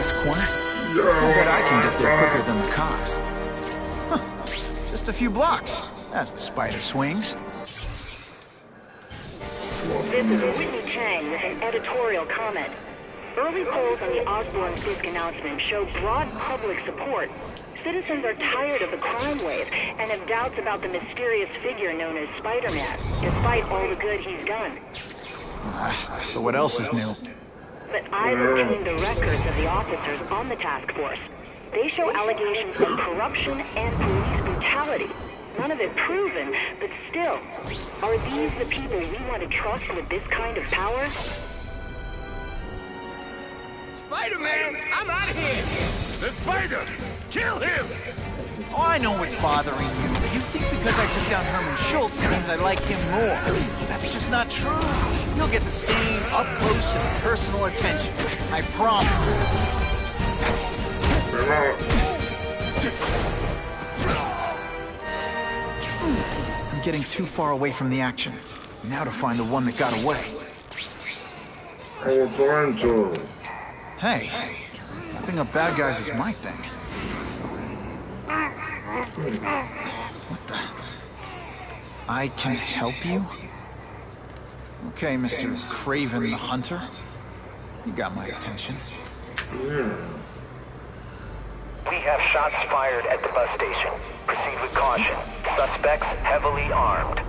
this corner. I bet I can get there quicker than the cops. Huh. Just a few blocks. As the spider swings. This is Whitney Chang with an editorial comment. Early polls on the Osborne-Fisk announcement show broad public support. Citizens are tired of the crime wave and have doubts about the mysterious figure known as Spider-Man, despite all the good he's done. So what else is new? But I've obtained the records of the officers on the task force. They show allegations of corruption and police brutality. None of it proven, but still, are these the people we want to trust with this kind of power? Spider-Man, I'm out of here! The spider! Kill him! Oh, I know what's bothering you. You think because I took down Herman Schultz means I like him more. That's just not true. You'll get the same up-close and personal attention. I promise. I'm getting too far away from the action. Now to find the one that got away. Hey, keeping up bad guys is my thing. What the? I can help you? Okay, Mr. Craven the Hunter. You got my attention. We have shots fired at the bus station. Proceed with caution. Suspects heavily armed.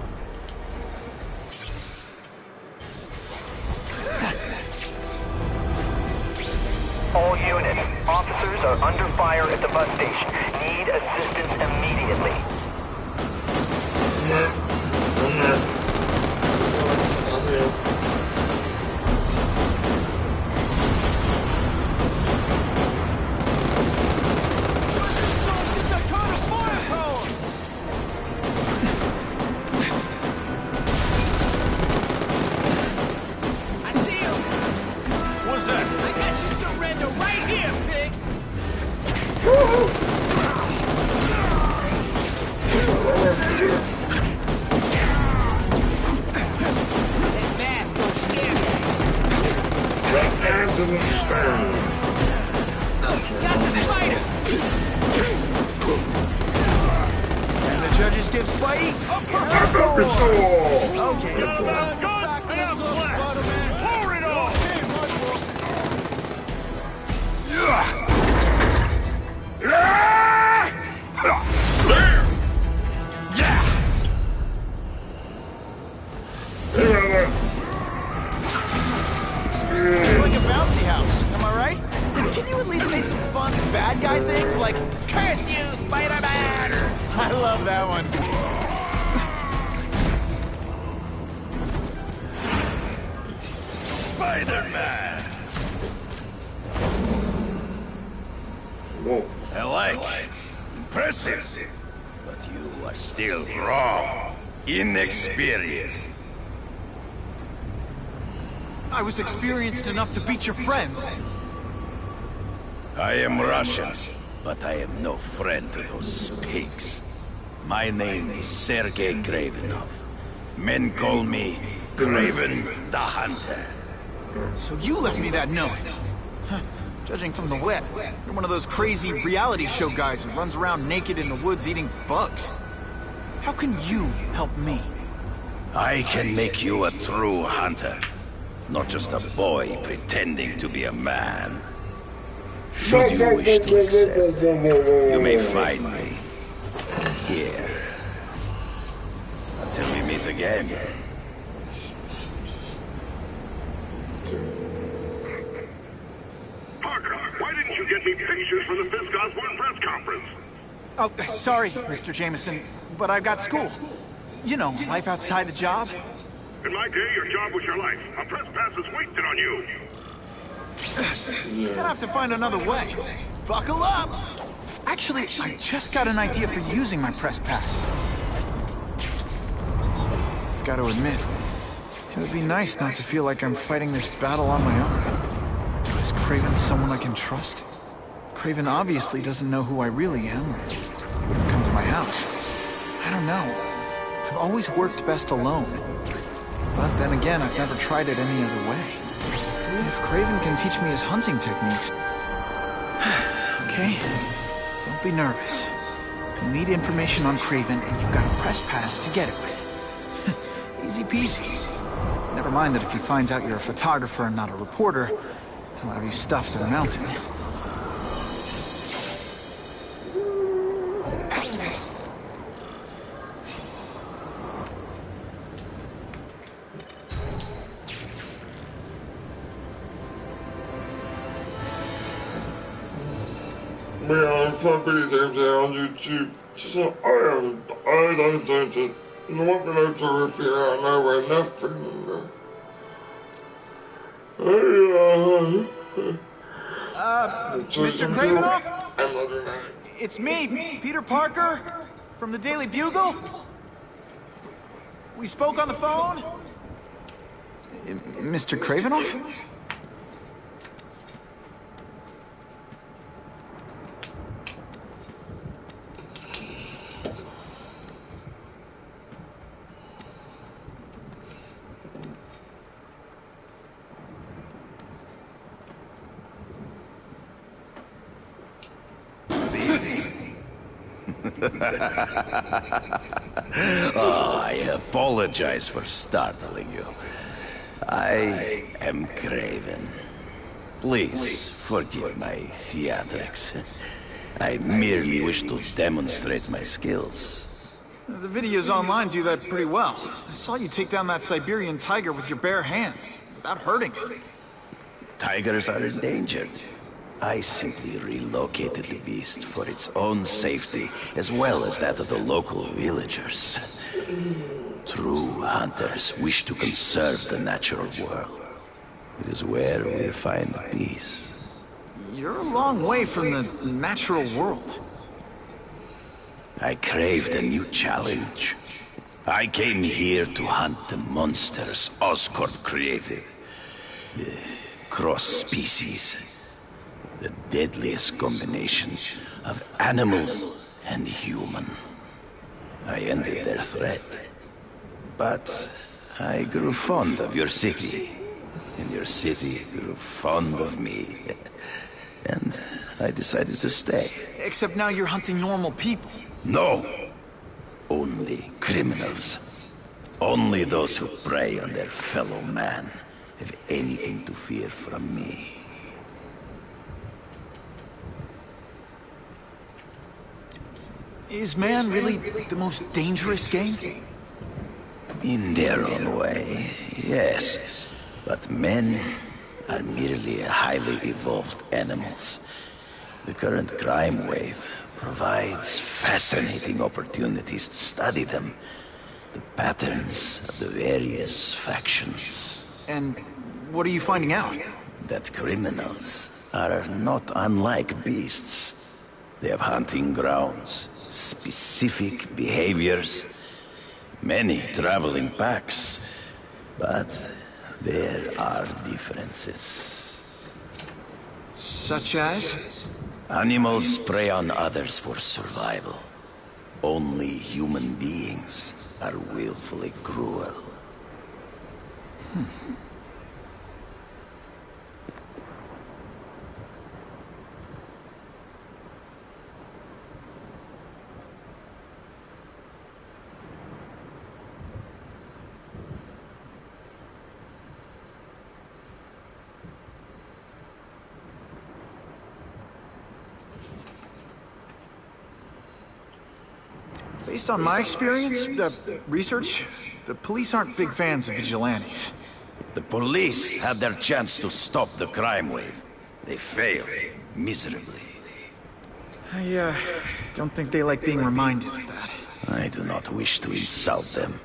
All units, officers are under fire at the bus station. Need assistance immediately. Spiderman! I like. Impressive. But you are still raw. Inexperienced. I was experienced enough to beat your friends. I am Russian, but I am no friend to those pigs. My name is Sergei Gravenov. Men call me Craven the Hunter. So you left me that note. Huh. Judging from the web, you're one of those crazy reality show guys who runs around naked in the woods eating bugs. How can you help me? I can make you a true hunter. Not just a boy pretending to be a man. Should you wish to accept, you may find me here. Until we meet again. Parker, why didn't you get me pictures for the Fisk Osborne press conference? Oh, sorry, Mr. Jameson, but I've got school. You know, life outside the job. In my day, your job was your life. A press pass is wasted on you. Gonna have to find another way. Buckle up! Actually, I just got an idea for using my press pass. I've got to admit, it would be nice not to feel like I'm fighting this battle on my own. Is Craven someone I can trust? Craven obviously doesn't know who I really am, or he would have come to my house. I don't know. I've always worked best alone. But then again, I've never tried it any other way. If Craven can teach me his hunting techniques, Okay? Don't be nervous. You'll need information on Kraven, and you've got a press pass to get it with. Easy peasy. Never mind that if he finds out you're a photographer and not a reporter, he'll have you stuffed in a mountain. Man, some pretty things on YouTube. So I don't think that not going to repair on my way nothing. Mr. Kravinoff? It's me, Peter Parker, from the Daily Bugle. We spoke on the phone? Mr. Kravinoff? Oh, I apologize for startling you. I am Kraven. Please forgive my theatrics. I merely wish to demonstrate my skills. The videos online do that pretty well. I saw you take down that Siberian tiger with your bare hands, without hurting it. Tigers are endangered. I simply relocated the beast for its own safety, as well as that of the local villagers. True hunters wish to conserve the natural world. It is where we find peace. You're a long way from the natural world. I craved a new challenge. I came here to hunt the monsters Oscorp created. The cross-species. The deadliest combination of animal and human. I ended their threat. But I grew fond of your city. And your city grew fond of me. And I decided to stay. Except now you're hunting normal people. No. Only criminals. Only those who prey on their fellow man have anything to fear from me. Is man really the most dangerous game? In their own way, yes. But men are merely highly evolved animals. The current crime wave provides fascinating opportunities to study them. The patterns of the various factions. And what are you finding out? That criminals are not unlike beasts. They have hunting grounds, specific behaviors, many traveling packs, but there are differences. Such as? Animals prey on others for survival. Only human beings are willfully cruel. Based on my experience, research, the police aren't big fans of vigilantes. The police had their chance to stop the crime wave. They failed, miserably. I don't think they like being reminded of that. I do not wish to insult them,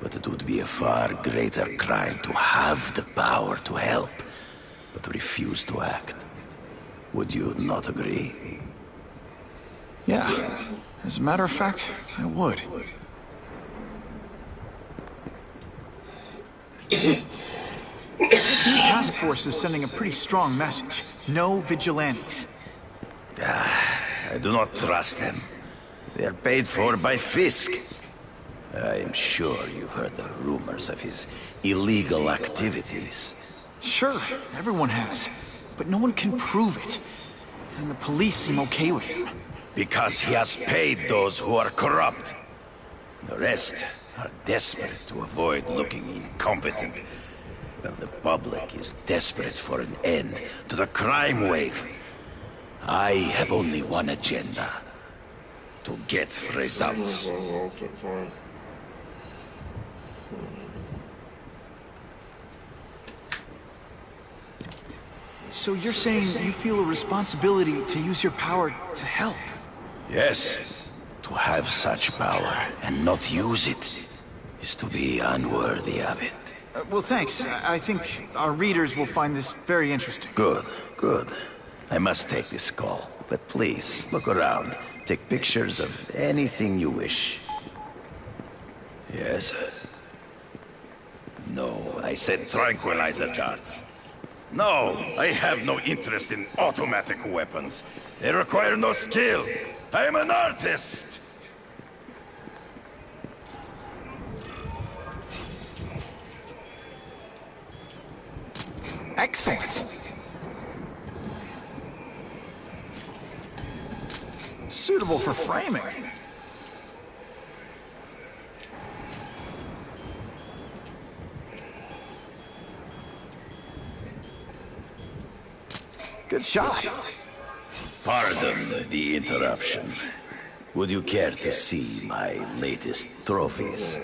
but it would be a far greater crime to have the power to help, but refuse to act. Would you not agree? Yeah. As a matter of fact, I would. This new task force is sending a pretty strong message. No vigilantes. I do not trust them. They are paid for by Fisk. I am sure you've heard the rumors of his illegal activities. Sure, everyone has. But no one can prove it. And the police seem okay with him. Because he has paid those who are corrupt. The rest are desperate to avoid looking incompetent. Well, the public is desperate for an end to the crime wave. I have only one agenda. To get results. So you're saying you feel a responsibility to use your power to help? Yes. To have such power and not use it is to be unworthy of it. Well, thanks. I think our readers will find this very interesting. Good, good. I must take this call, but please, look around. Take pictures of anything you wish. Yes? No, I said tranquilizer darts. No, I have no interest in automatic weapons. They require no skill. I am an artist! Excellent. Suitable for framing. Good shot. Pardon the interruption. Would you care to see my latest trophies?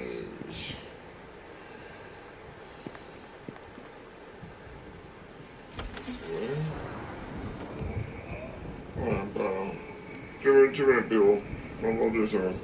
Too many people. I'll do something.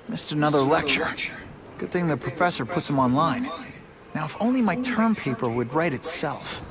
Missed another lecture. Good thing the professor puts them online. Now, if only my term paper would write itself.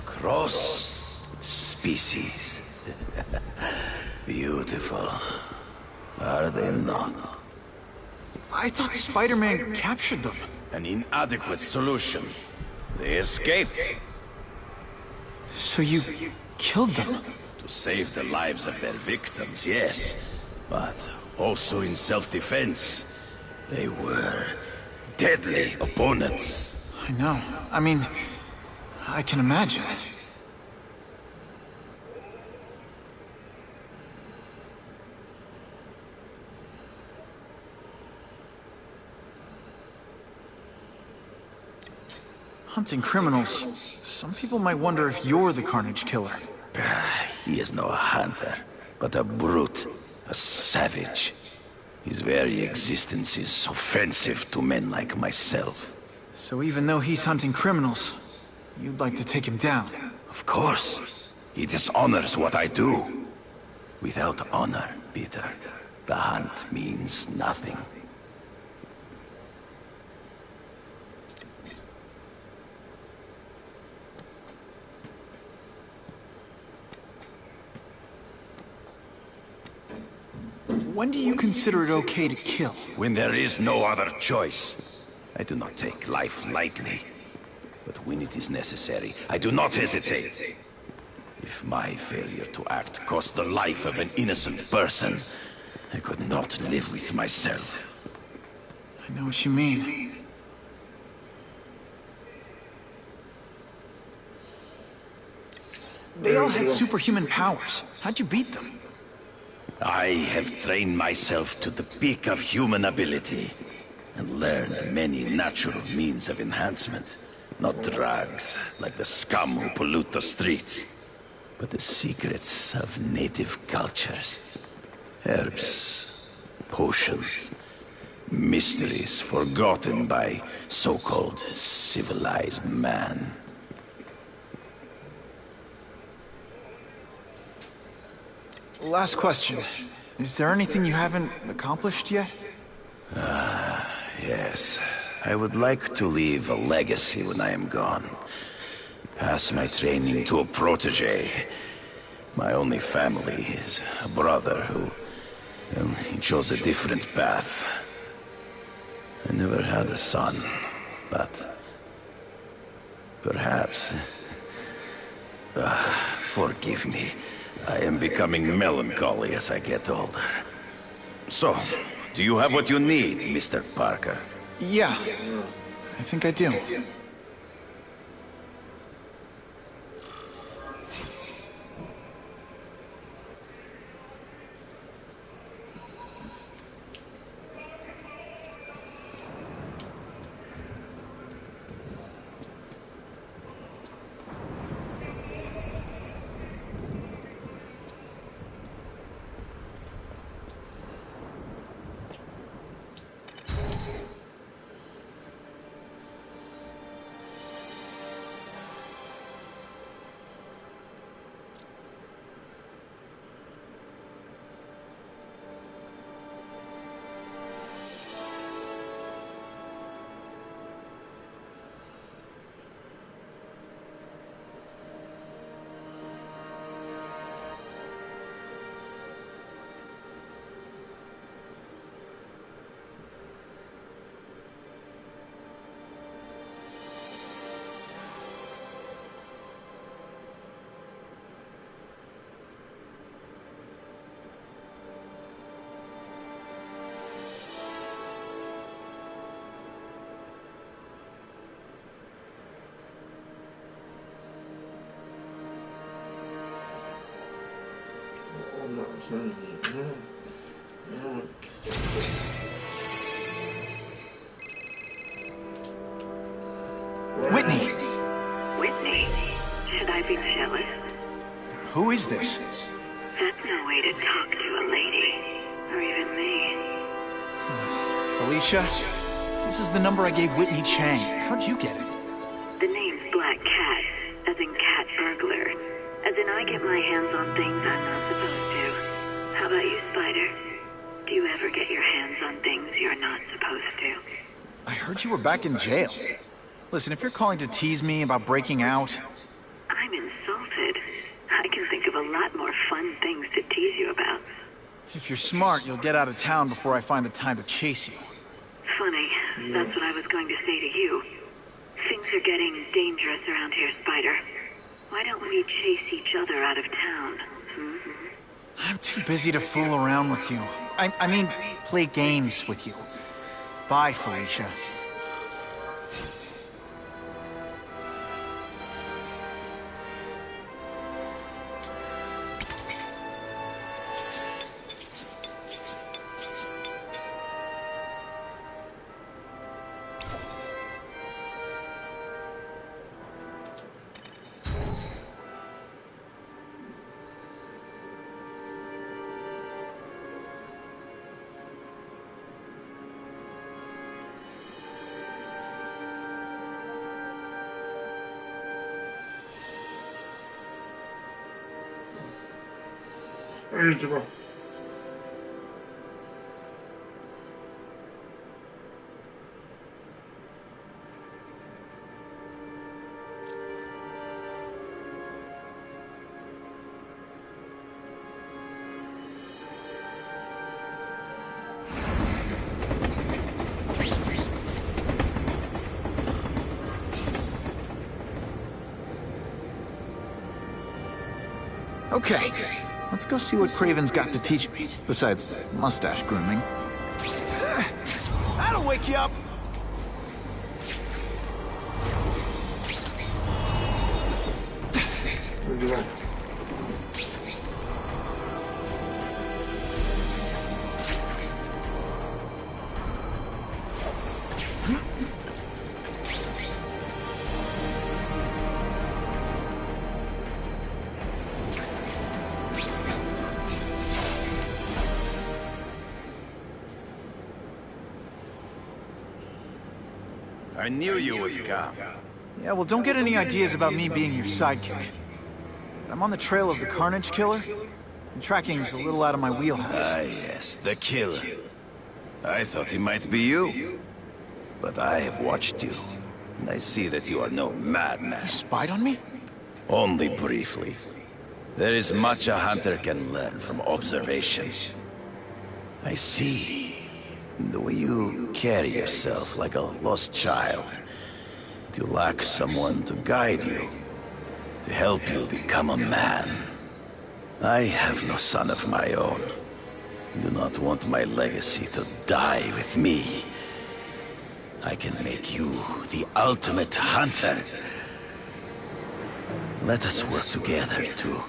Cross species. Beautiful. Are they not? I thought Spider-Man captured them. An inadequate solution. They escaped. So you killed them? To save the lives of their victims, yes. But also in self-defense. They were deadly opponents. I know. I mean, I can imagine. Hunting criminals. Some people might wonder if you're the Carnage Killer. He is no hunter, but a brute, a savage. His very existence is offensive to men like myself. So even though he's hunting criminals, you'd like to take him down? Of course. He dishonors what I do. Without honor, Peter, the hunt means nothing. When do you consider it okay to kill? When there is no other choice. I do not take life lightly. But when it is necessary, I do not hesitate. If my failure to act cost the life of an innocent person, I could not live with myself. I know what you mean. They all had superhuman powers. How'd you beat them? I have trained myself to the peak of human ability and learned many natural means of enhancement, not drugs like the scum who pollute the streets. but the secrets of native cultures. Herbs, potions, mysteries forgotten by so-called civilized man. Last question. Is there anything you haven't accomplished yet? Yes. I would like to leave a legacy when I am gone. Pass my training to a protege. My only family is a brother who... well, he chose a different path. I never had a son, but... perhaps... forgive me. I am becoming melancholy as I get older. So, do you have what you need, Mr. Parker? Yeah, I think I do. Whitney! Whitney? Should I be jealous? Who is this? That's no way to talk to a lady. Or even me. Felicia? This is the number I gave Whitney Chang. How'd you get it? The name's Black Cat, as in cat burglar. As in I get my hands on things I'm not supposed to. How about you, Spider? Do you ever get your hands on things you're not supposed to? I heard you were back in jail. Listen, if you're calling to tease me about breaking out... I'm insulted. I can think of a lot more fun things to tease you about. If you're smart, you'll get out of town before I find the time to chase you. Funny, that's what I was going to say to you. Things are getting dangerous around here, Spider. Why don't we chase each other out of town? I'm too busy to fool around with you. I mean, play games with you. Bye, Felicia. Idziemy. Okay, let's go see what Craven's got to teach me, besides mustache grooming. That'll wake you up! Idziemy. I knew you would come. Yeah, well, don't get any ideas about me being your sidekick. I'm on the trail of the Carnage Killer, and tracking's a little out of my wheelhouse. Ah, yes, the killer. I thought he might be you. But I have watched you, and I see that you are no madman. You spied on me? Only briefly. There is much a hunter can learn from observation. I see the way you carry yourself like a lost child. That you lack someone to guide you, to help you become a man. I have no son of my own. I do not want my legacy to die with me. I can make you the ultimate hunter. Let us work together to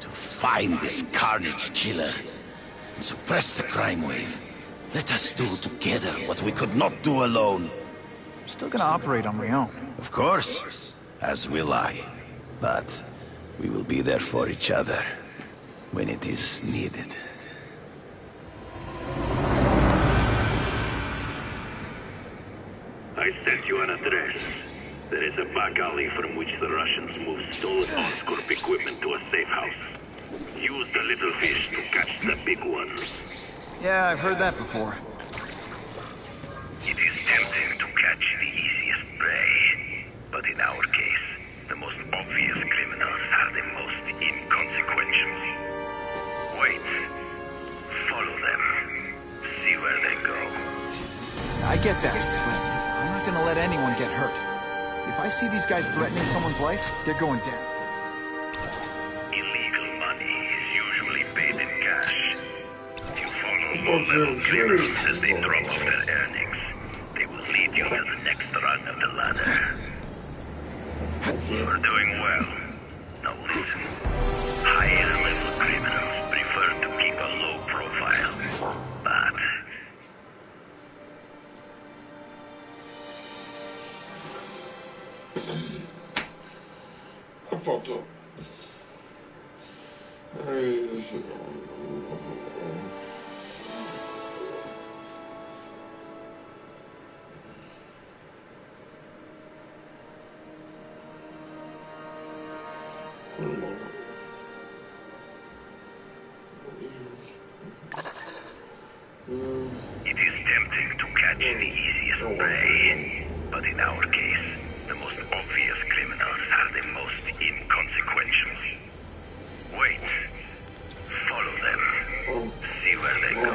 find this Carnage Killer and suppress the crime wave. Let us do together what we could not do alone. I'm still gonna operate on my own. Of course, as will I. But we will be there for each other when it is needed. I sent you an address. There is a back alley from which the Russians move stolen Oscorp equipment to a safe house. Use the little fish to catch the big ones. Yeah, I've heard that before. It is tempting to catch the easiest prey, but in our case, the most obvious criminals are the most inconsequential. Wait. Follow them. See where they go. I get that, but I'm not gonna let anyone get hurt. If I see these guys threatening someone's life, they're going down. Illegal money is usually paid in cash. If you follow low-level criminals as they drop off their earnings, they will lead you to the next rung of the ladder. You are doing well. Now listen. Higher-level criminals prefer to keep a low profile. But I fucked up. Hey, shit. it is tempting to catch the easiest prey, but in our case, the most obvious criminals are the most inconsequential. Wait. Follow them. See where they go.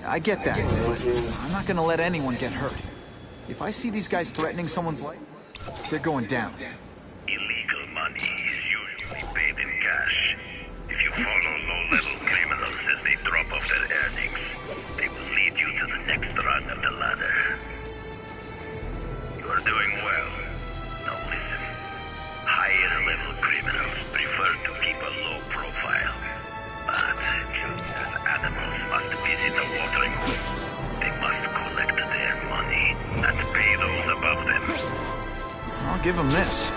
I get that, but I'm not gonna let anyone get hurt. If I see these guys threatening someone's life, they're going down. Illegal money is usually paid in cash. If you follow low-level criminals as they drop off their earnings, they will lead you to the next rung of the ladder. You are doing well. Now listen. Higher-level criminals prefer to keep a low profile. But just as animals must visit a watering hole, they must collect their money and pay those above them. I'll give them this.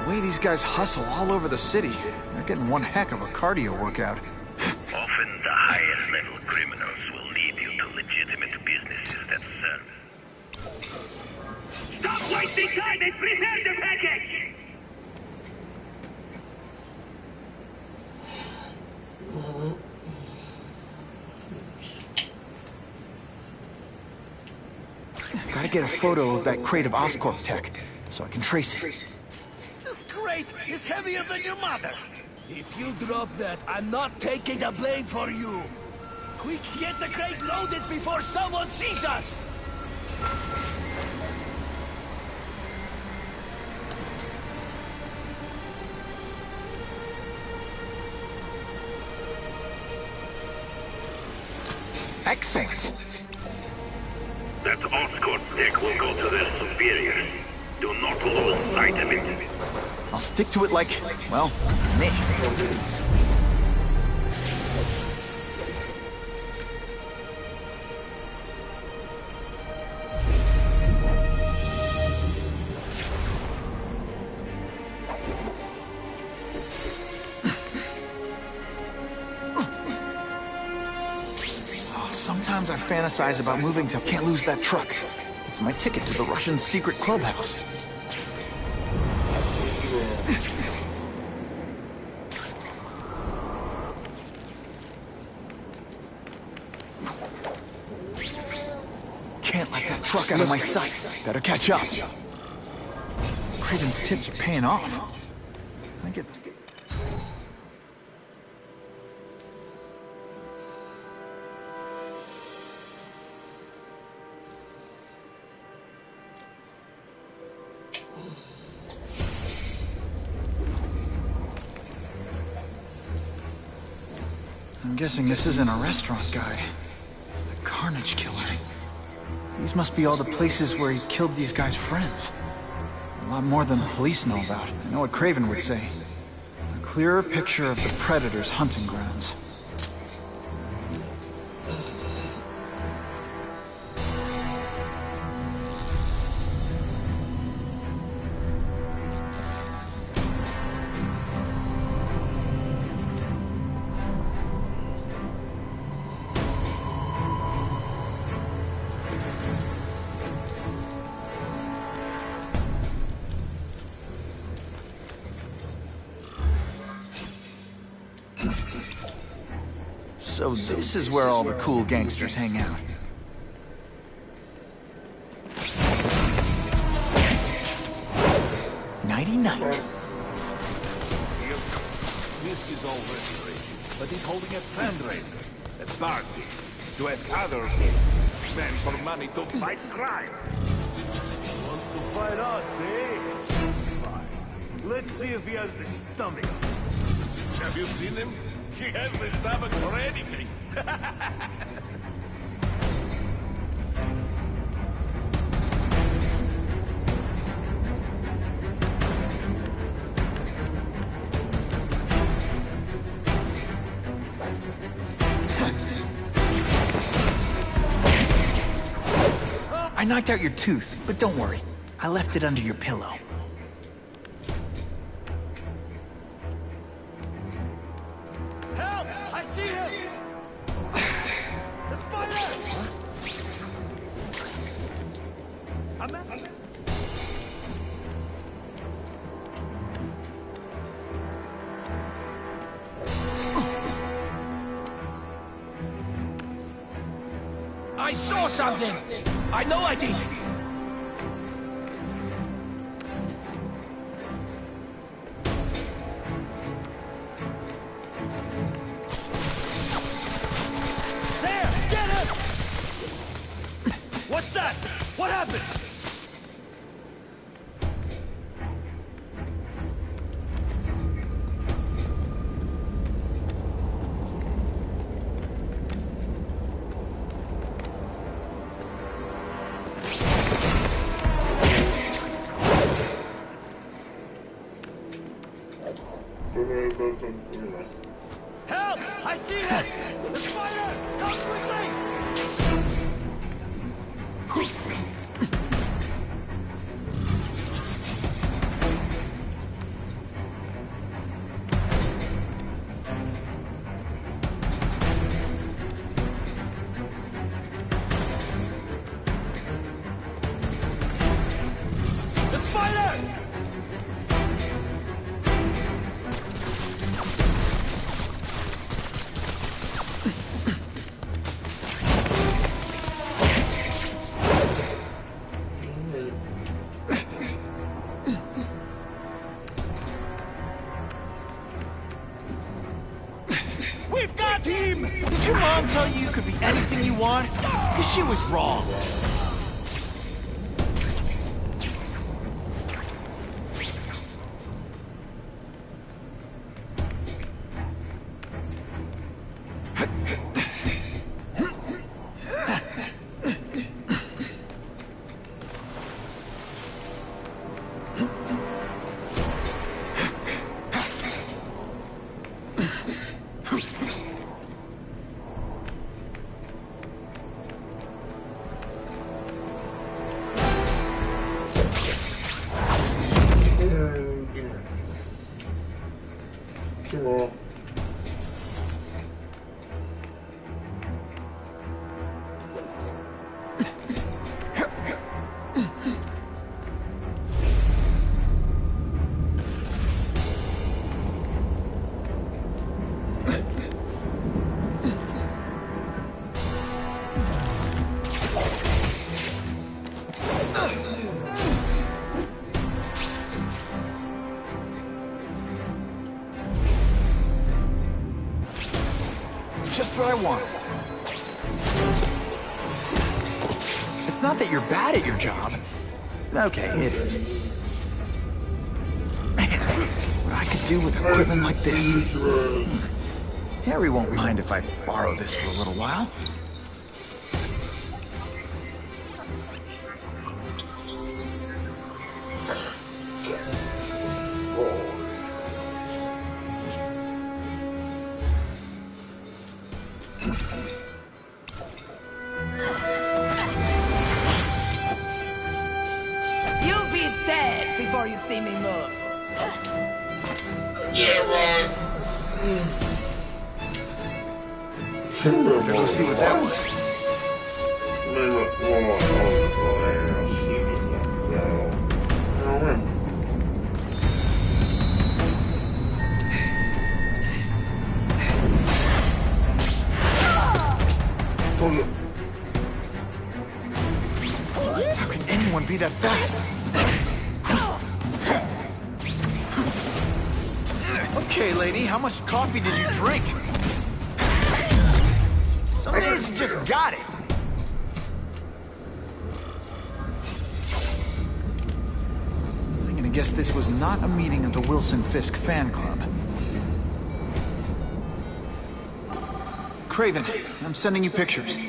The way these guys hustle all over the city, they're getting one heck of a cardio workout. Often the higher-level criminals will lead you to legitimate businesses that serve. Stop wasting time and prepare the package! Gotta get a photo of that crate of Oscorp tech, so I can trace it. This crate is heavier than your mother. If you drop that, I'm not taking the blame for you. Quick, get the crate loaded before someone sees us! Excellent. That Oscorp tech will go to their superiors. Do not lose sight of it. I'll stick to it like, well, me. Sometimes I fantasize about moving to can't lose that truck. It It's my ticket to the Russian secret clubhouse. Can't let that truck out of my sight. Better catch up. Craven's tips are paying off. I get... I'm guessing this isn't a restaurant guide. The Carnage Killer. These must be all the places where he killed these guys' friends. A lot more than the police know about. I know what Craven would say. A clearer picture of the Predator's hunting grounds. So this is where all the cool gangsters hang out. Nighty-night. This is already ready, but he's holding a fundraiser, a party, to ask other men for money to fight crime. Wants to fight us, eh? Fine. Let's see if he has the stomach. Have you seen him? He has the stomach for anything. I knocked out your tooth, but don't worry. I left it under your pillow. Help! I see him! The spider! I saw something! I know I did! There! Get him! What's that? What happened? Help! I see him! The spider! Come quickly! The spider! We've got him! Did your mom tell you you could be anything you want? Because she was wrong. Just what I wanted. It's not that you're bad at your job. Okay, it is. Man, what I could do with equipment like this. Harry won't mind if I borrow this for a little while. You'll be dead before you see me move. Yeah, right. Better go see what that was. How can anyone be that fast? Okay, lady, how much coffee did you drink? Some days you just got it. I'm gonna guess this was not a meeting of the Wilson Fisk fan club. Craven, I'm sending you pictures.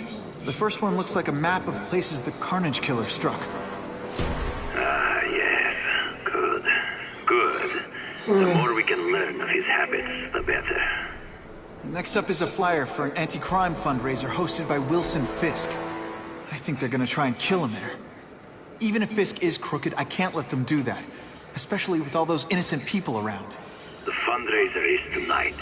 The first one looks like a map of places the Carnage Killer struck. Ah, yes. Good. Good. The more we can learn of his habits, the better. Next up is a flyer for an anti-crime fundraiser hosted by Wilson Fisk. I think they're gonna try and kill him there. Even if Fisk is crooked, I can't let them do that. Especially with all those innocent people around. The fundraiser is tonight.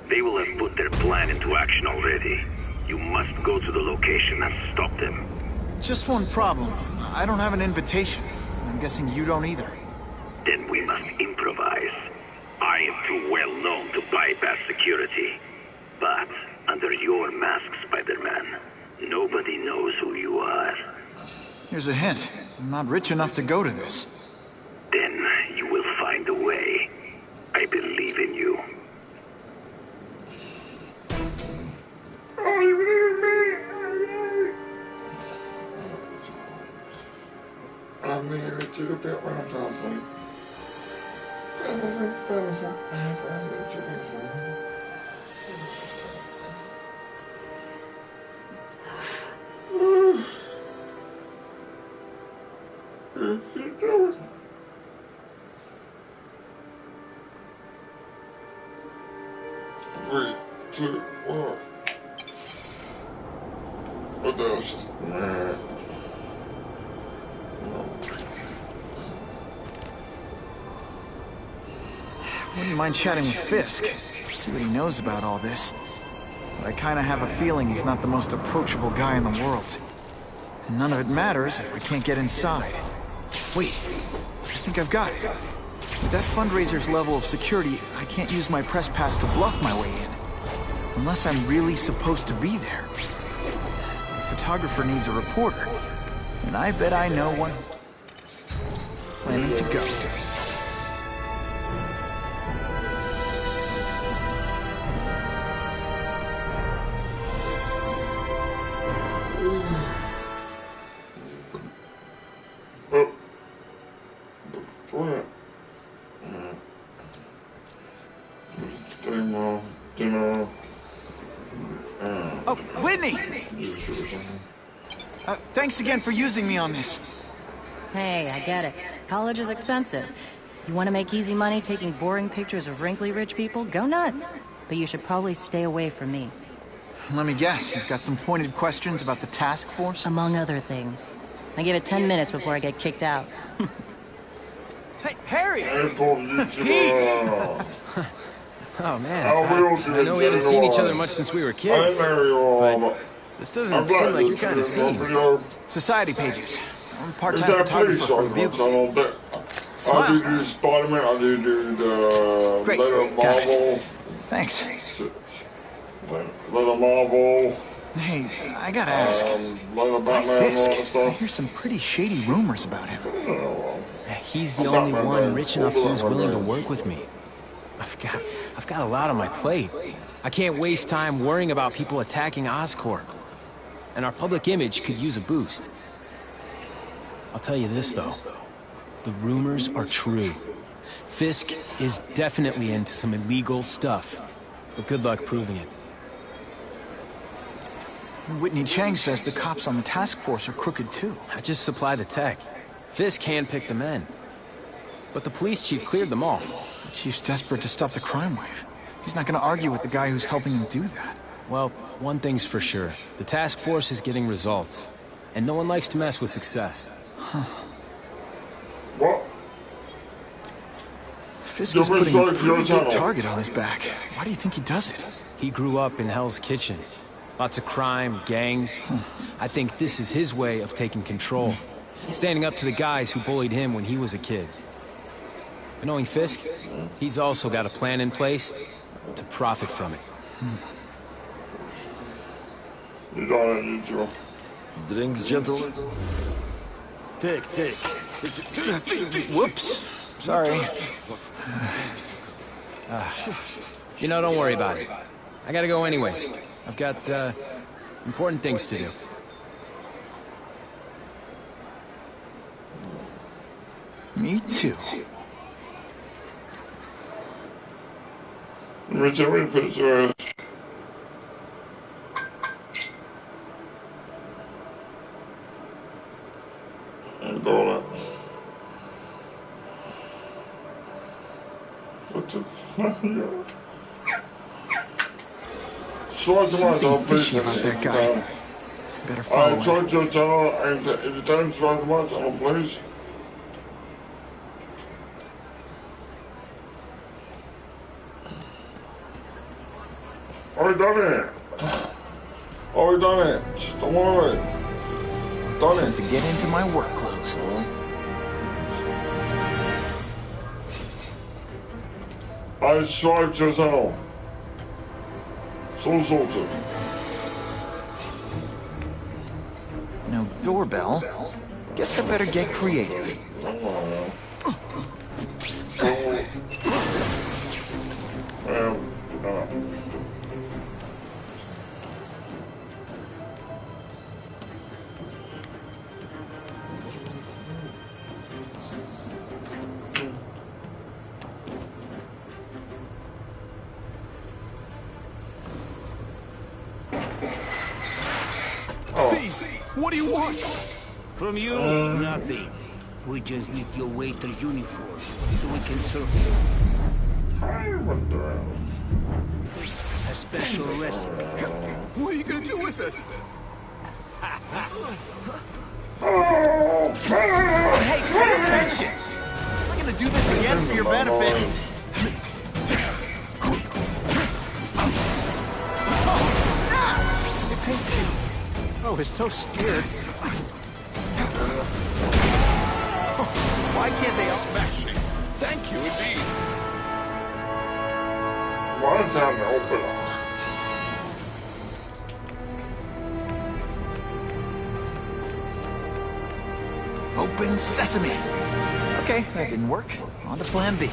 They will have put their plan into action already. You must go to the location and stop them. Just one problem. I don't have an invitation. I'm guessing you don't either. Then we must improvise. I am too well known to bypass security. But under your mask, Spider-Man, nobody knows who you are. Here's a hint. I'm not rich enough to go to this. Then you will find a way. I believe in you. Oh, you believe in me? I made it to the bit when I fell asleep. Three, two, one. What the hell? Wouldn't mind chatting with Fisk. See what he knows about all this. But I kinda have a feeling he's not the most approachable guy in the world. And none of it matters if I can't get inside. Wait, I think I've got it. With that fundraiser's level of security, I can't use my press pass to bluff my way in. Unless I'm really supposed to be there. The photographer needs a reporter. And I bet I know one planning to go. Oh, Whitney! Thanks again for using me on this. Hey, I get it. College is expensive. You want to make easy money taking boring pictures of wrinkly rich people? Go nuts. But you should probably stay away from me. Let me guess, you've got some pointed questions about the task force? Among other things. I give it 10 minutes before I get kicked out. Hey, Harry! Oh man, I know we haven't seen each other much since we were kids, but this doesn't seem like your kind of scene. Society pages. I'm a part-time photographer for the Bugle. I do do Spiderman, I do the Great. Letter Marvel. Thanks. Letter Marvel. Hey, I gotta ask. Letter Why Batman and all that Fisk? I stuff. hear some pretty shady rumors about him. He's the only one rich enough who's willing to work with me. I've got a lot on my plate. I can't waste time worrying about people attacking Oscorp. And our public image could use a boost. I'll tell you this, though. The rumors are true. Fisk is definitely into some illegal stuff. But good luck proving it. Whitney Chang says the cops on the task force are crooked, too. I just supply the tech. Fisk handpicked the men. But the police chief cleared them all. The chief's desperate to stop the crime wave. He's not gonna argue with the guy who's helping him do that. Well, one thing's for sure. The task force is getting results. And no one likes to mess with success. Huh. What? Fisk is putting a pretty good target on his back. Why do you think he does it? He grew up in Hell's Kitchen. Lots of crime, gangs. I think this is his way of taking control. Standing up to the guys who bullied him when he was a kid. But knowing Fisk, he's also got a plan in place to profit from it. Drinks, gentlemen? Take. Whoops. Sorry. You know, don't worry about it. I gotta go anyways. I've got, important things to do. Me too. Whichever picture. Dollar. What the fuck? Something fishy about that guy. Better follow him. I tried your channel and it turns so much on a place. I done it. I done it. Don't worry. Done it. To get into my work clothes. I swiped your channel. So salted. No doorbell. Guess I better get creative. What do you want? From you, nothing. We just need your waiter uniform so we can serve you. A special recipe. What are you gonna do with this? Hey, pay attention! I'm not gonna do this again for your benefit. Oh, snap! Oh, we're so scared. Why can't they all... Smashing. Thank you indeed. One time to open up. Open sesame. Okay, that didn't work. On to plan B.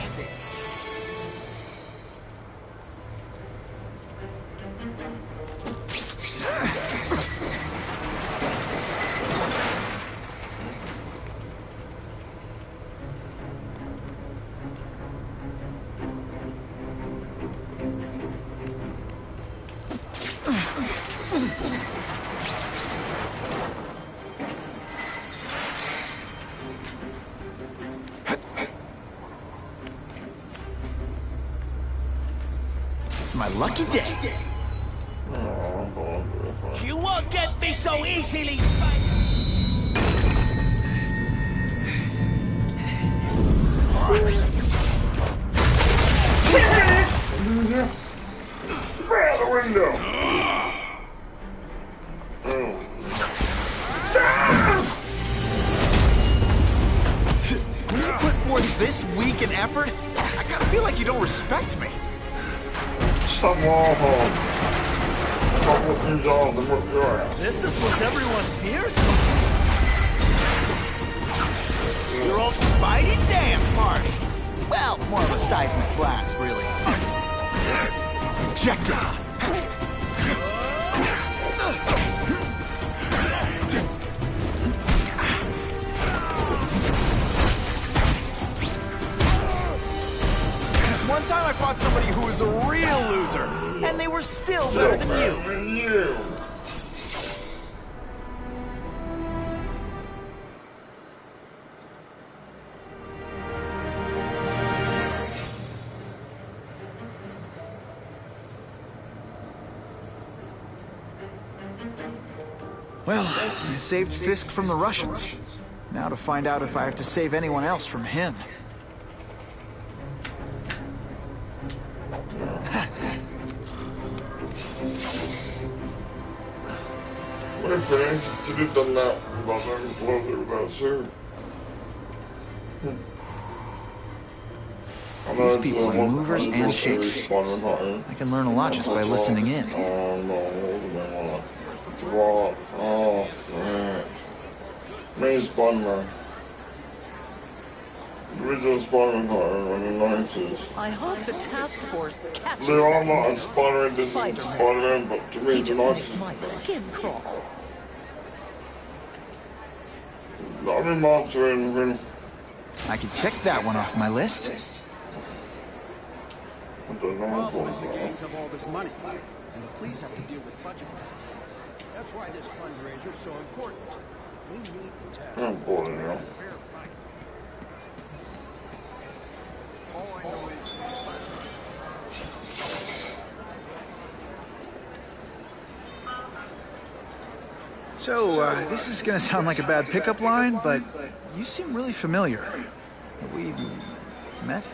It's my lucky day. You won't get me so easily, Spider. Out the window. When you put forth this week an effort, I gotta feel like you don't respect me. This is what everyone fears? Your old Spidey dance party. Well, more of a seismic blast, really. Ejected! This one time I fought somebody who was a real loser, and they were still better than you. Well, I saved Fisk from the Russians. Now to find out if I have to save anyone else from him. What if I should have done that because I was close with that suit? These people are movers and shakers. I can learn a lot just by listening in. Oh no, what? Oh, man. Me Spiderman. The original Spiderman in the 90s. I hope the task force catches They are that not as mess. Spider-Man, this is Spider-Man, but to me He it's just nice. makes my skin crawl. Let me monster anything. I can check that one off my list. I don't know The problem what's is the going on. gangs have all this money, and the police have to deal with budget cuts. That's why this fundraiser is so important. We need the task I'm bored now. fair fight. All I know is So, this is gonna sound like a bad pickup line, but you seem really familiar. Have we met?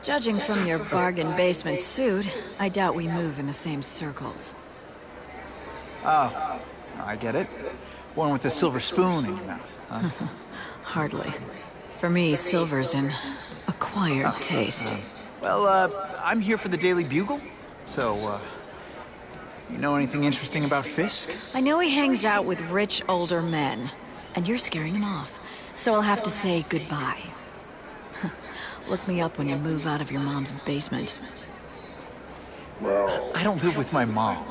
Judging from your bargain basement suit, I doubt we move in the same circles. Oh, I get it. One with a silver spoon in your mouth, huh? Hardly. For me, silver's an acquired taste. Well, I'm here for the Daily Bugle, so, you know anything interesting about Fisk? I know he hangs out with rich older men, and you're scaring him off, so I'll have to say goodbye. Look me up when you move out of your mom's basement. Well, I don't live with my mom.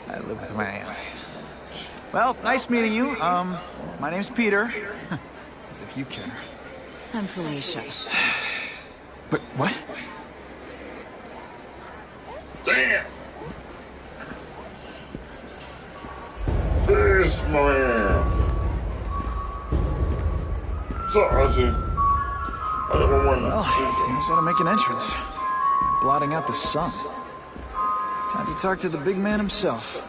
I live with my aunt. Well, nice meeting you. My name's Peter. As if you care. I'm Felicia. But what? damn! Fist man! Sorry, Ozzy. I don't want Well, he knows how to make an entrance. Blotting out the sun. Time to talk to the big man himself.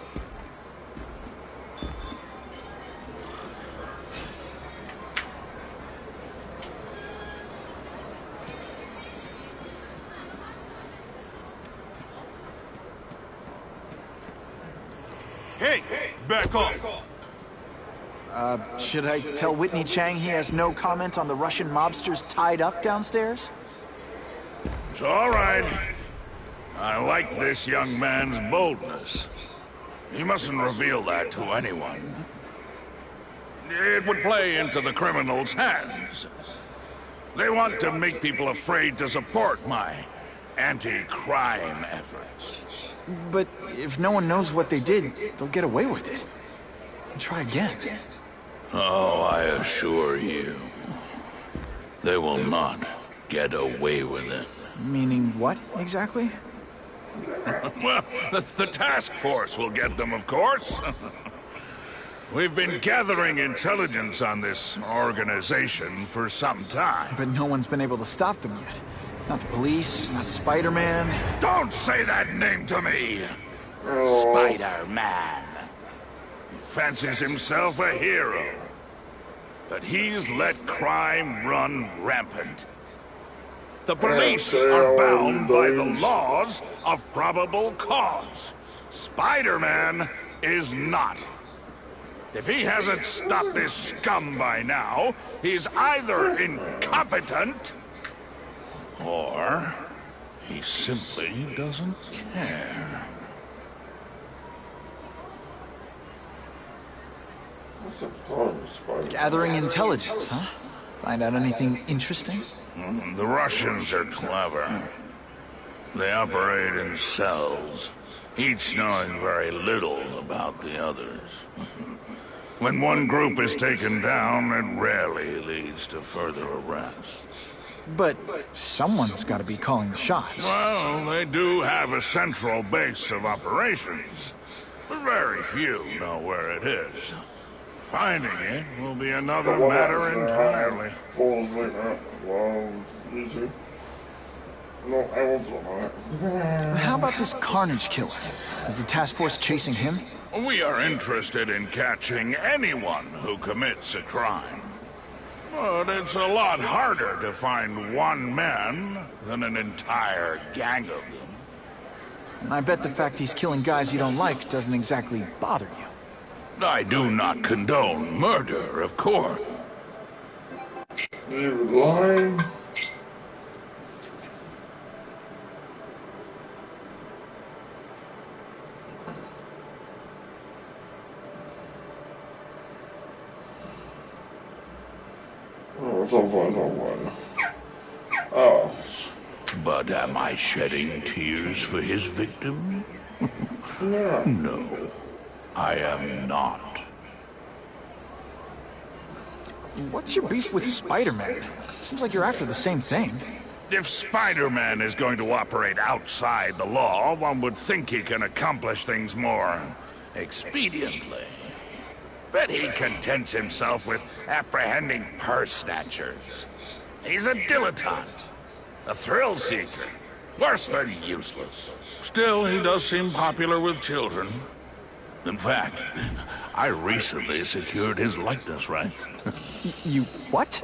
Hey, back off. Should I tell Whitney Chang he has no comment on the Russian mobsters tied up downstairs? It's all right. I like this young man's boldness. He mustn't reveal that to anyone. It would play into the criminals' hands. They want to make people afraid to support my anti-crime efforts. But if no one knows what they did, they'll get away with it. And try again. Oh, I assure you, they will not get away with it. Meaning what, exactly? Well, the task force will get them, of course. We've been gathering intelligence on this organization for some time. But no one's been able to stop them yet. Not the police, not Spiderman. Don't say that name to me! Spider-Man. He fancies himself a hero. But he's let crime run rampant. The police are bound by the laws of probable cause. Spider-Man is not. If he hasn't stopped this scum by now, he's either incompetent or he simply doesn't care. Gathering intelligence, huh? Find out anything interesting? The Russians are clever. They operate in cells, each knowing very little about the others. When one group is taken down, it rarely leads to further arrests. But someone's got to be calling the shots. Well, they do have a central base of operations, but very few know where it is. Finding it will be another matter entirely. Fall asleep now. Well, you too. No, I won't fall on it. How about this Carnage killer? Is the task force chasing him? We are interested in catching anyone who commits a crime. But it's a lot harder to find one man than an entire gang of them. And I bet the fact he's killing guys you don't like doesn't exactly bother you. I do not condone murder, of course. You lying? Oh, it's all fine, it's all fine. Oh. But am I shedding tears for his victim? Yeah. No, I am not. What's your beef with Spiderman? Seems like you're after the same thing. If Spiderman is going to operate outside the law, one would think he can accomplish things more expediently. But he contents himself with apprehending purse snatchers. He's a dilettante, a thrill seeker, worse than useless. Still, he does seem popular with children. In fact, I recently secured his likeness rights. You what?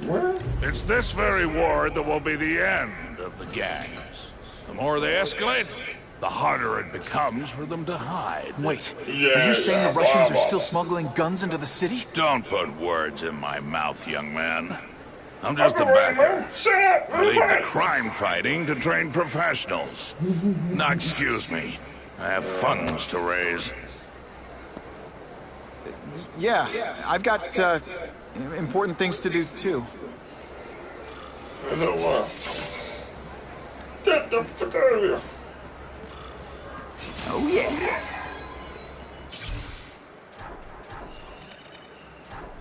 What? It's this very war that will be the end of the gangs. The more they escalate, the harder it becomes for them to hide. Wait, are you saying the Russians are still smuggling guns into the city? Don't put words in my mouth, young man. I'm just the backer. I leave the crime fighting to trained professionals. Now, excuse me. I have funds to raise. Yeah, I've got, important things to do, too. Get the fuck out of here. Oh, yeah.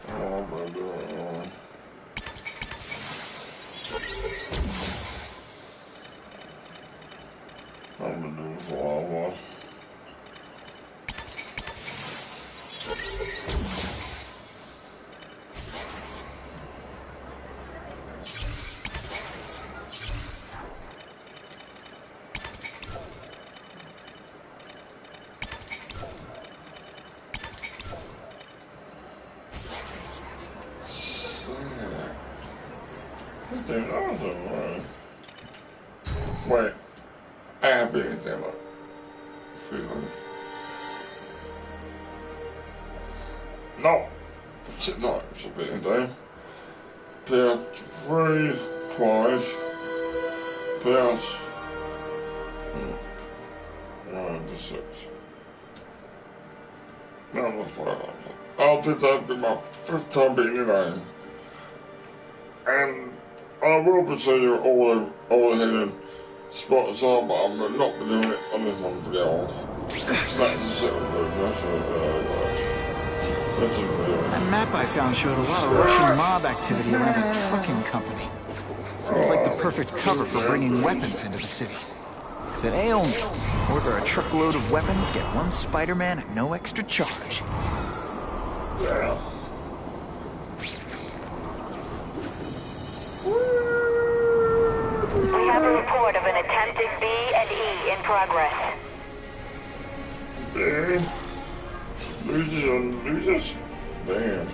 Oh, my God. I'm gonna do this all I want. There's awesome, right? Wait, I have anything like feelings. No, it's not, it should be anything. PS3 twice. PS 96. No, that's what I'll think that'd be my first time beating your name. And I will be saying you're overheading spots on, but I'm not be doing it on this one for the old. That's That map I found showed a lot of Russian mob activity around a trucking company. Sounds like the perfect cover for bringing weapons into the city. Today only, order a truckload of weapons, get one Spider-Man at no extra charge. We have a report of an attempted B&E in progress. Losers. Damn.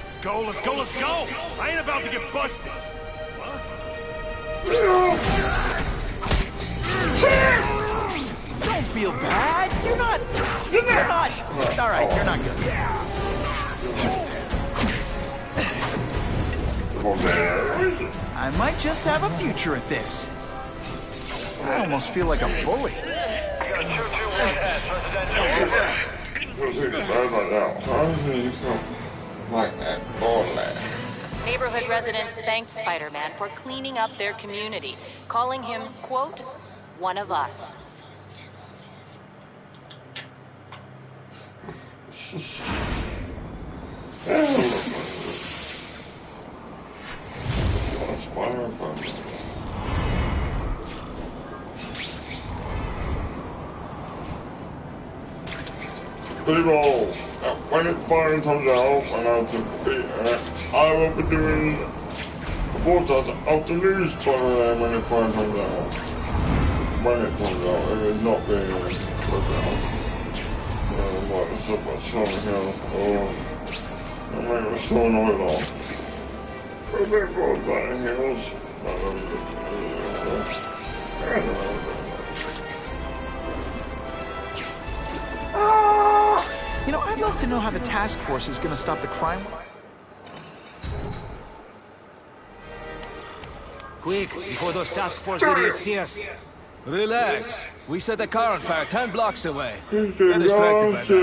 Let's go, let's go, let's go! I ain't about to get busted. Don't feel bad. You're not. All right, you're not good. I might just have a future at this. I almost feel like a bully. Because he's bad like that. How does he feel like that all that? Neighborhood residents thanked Spider-Man for cleaning up their community, calling him, quote, one of us. People, when it finally comes out and I have to beat it, I will be doing reportage of the news Spider-Man when it finally comes out. When it comes out, if it's not being put out. Like the stuff about Silent Hill, or I mean, it's so annoyed off. But a bit more about the hills. I don't know. You know, I'd love to know how the task force is gonna stop the crime. Quick, before those task force idiots see us. Relax. We set a car on fire 10 blocks away. They're distracted by that.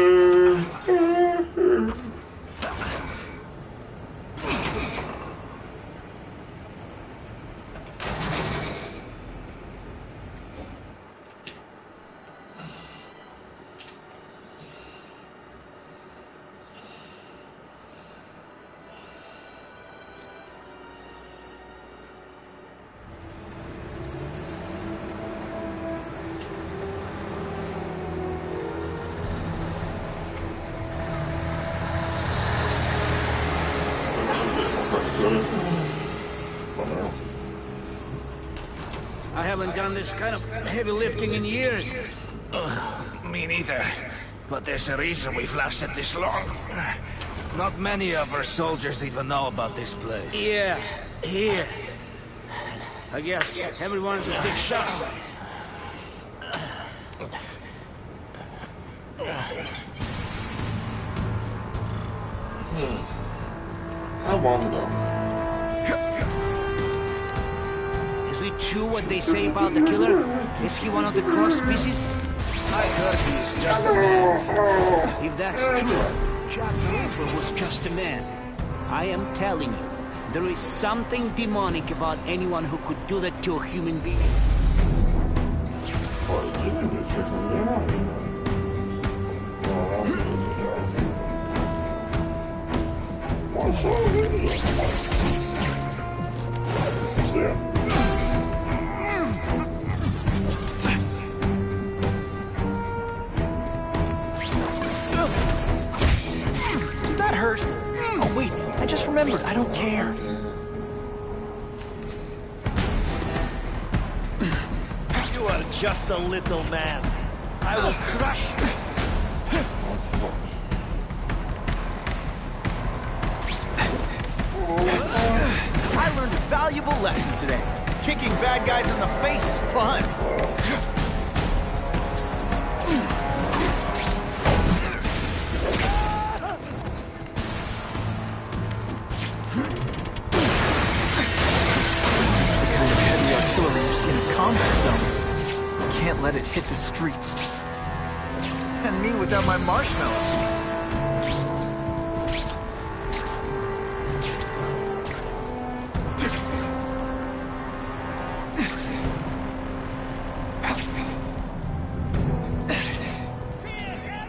I haven't done this kind of heavy lifting in years. Me neither. But there's a reason we've lasted this long. Not many of our soldiers even know about this place. Yeah, here. I guess everyone's a big shot. I wonder. Is it true what they say about the killer? Is he one of the cross species? I heard he's just a man. If that's true, Jack the Ripper was just a man. I am telling you, there is something demonic about anyone who could do that to a human being. Did that hurt? Oh wait, I just remembered, I don't care. You are just a little man. I will crush you. I learned a valuable lesson today. Kicking bad guys in the face is fun. In a combat zone. Can't let it hit the streets. And me without my marshmallows.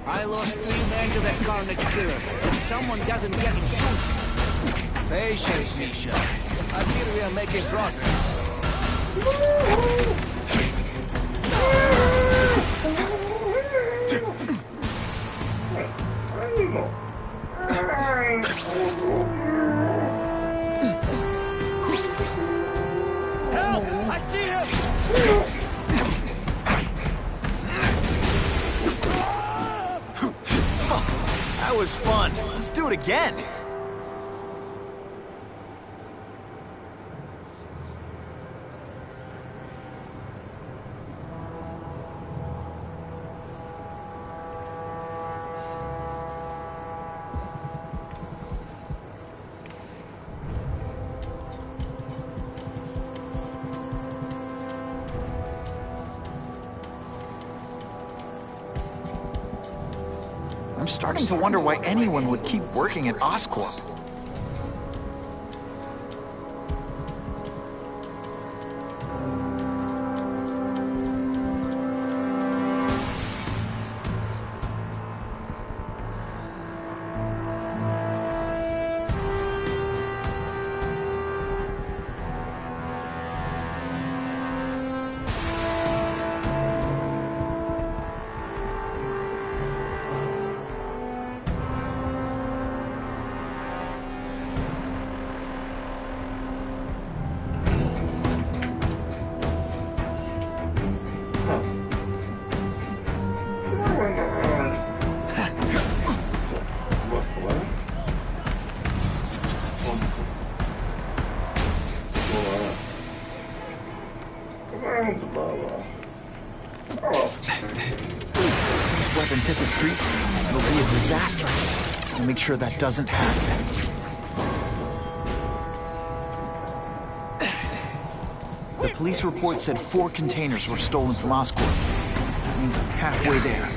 I lost 3 men to that carnage killer. If someone doesn't get him soon. Patience, Misha. I feel we are making progress. Help! I see him! That was fun. Let's do it again. I'm starting to wonder why anyone would keep working at Oscorp. These weapons hit the streets, it'll be a disaster. We'll make sure that doesn't happen. The police report said 4 containers were stolen from Oscorp. That means I'm halfway there.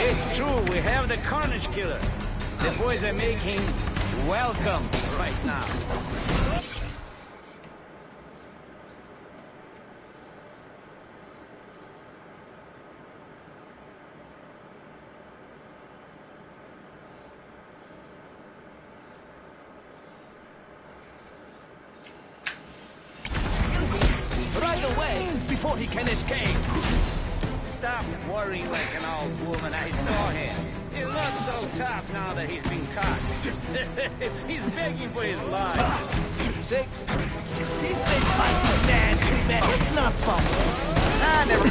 It's true, we have the Carnage Killer. The boys are making welcome right now. Right away, before he can escape. Stop worrying like an old woman. I saw him. He looks so tough now that he's been caught. He's begging for his life. See? Steve been fighting man to man. It's not fun. Ah, never.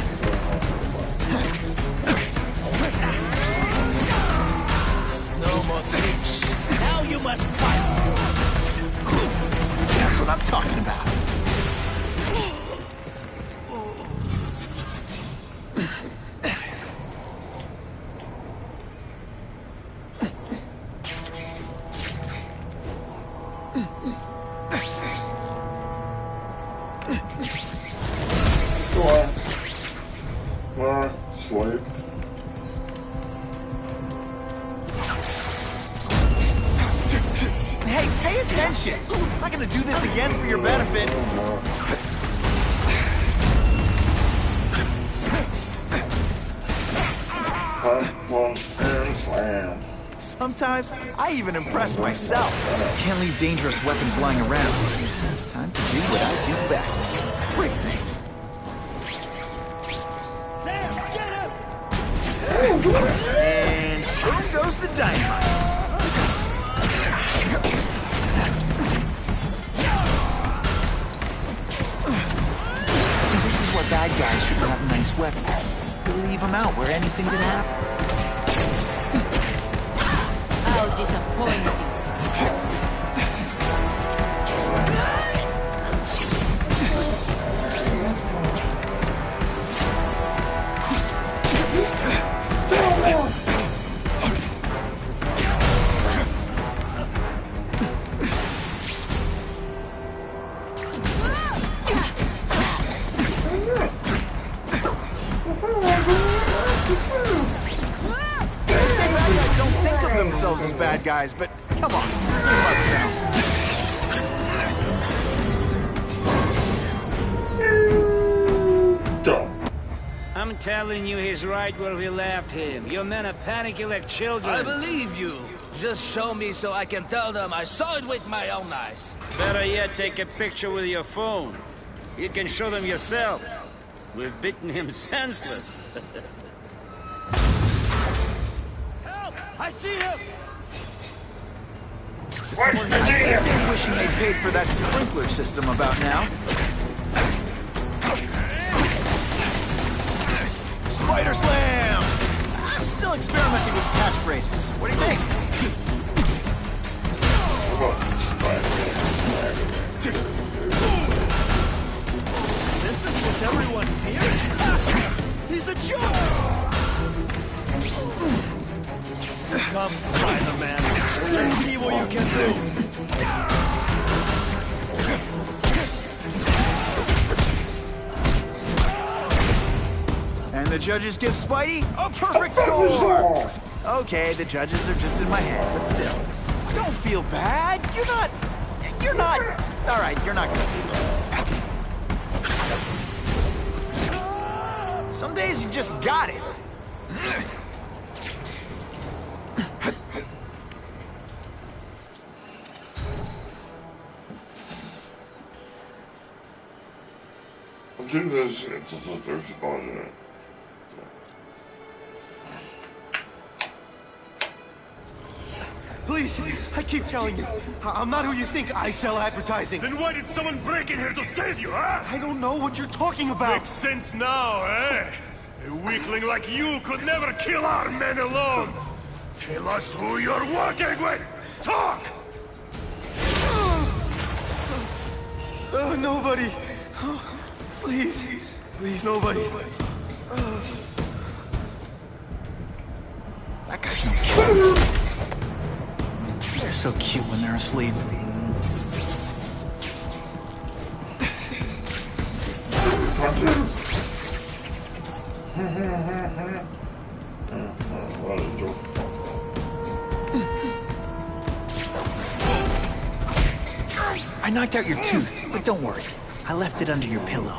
No more tricks. Now you must fight. That's what I'm talking about. Slave. Hey, pay attention! I'm not gonna do this again for your benefit. Sometimes, I even impress myself. Can't leave dangerous weapons lying around. Time to do what I do best. Break things. And boom goes the dynamite. See, this is what bad guys should have nice weapons. Leave them out where anything could happen. How disappointing. Themselves as bad guys, but come on, you must know. I'm telling you, he's right where we left him. Your men are panicking like children. I believe you. Just show me so I can tell them I saw it with my own eyes. Better yet, take a picture with your phone. You can show them yourself. We've beaten him senseless. I see him! Someone wishing they paid for that sprinkler system about now. Spider Slam! I'm still experimenting with catchphrases. What do you think? This is what everyone fears? He's a joke! Come, Spider-Man. Let's see what you can do. the judges give Spidey a perfect score! Okay, the judges are just in my head, but still. Don't feel bad. You're not... Alright, you're not good. Some days you just got it. Please, I keep telling you, I'm not who you think. I sell advertising. Then why did someone break in here to save you, huh? I don't know what you're talking about. Makes sense now, eh? A weakling like you could never kill our men alone. Tell us who you're working with. Talk! Nobody. Please. Please, nobody. That guy's no killer. They're so cute when they're asleep. I knocked out your tooth, but don't worry. I left it under your pillow.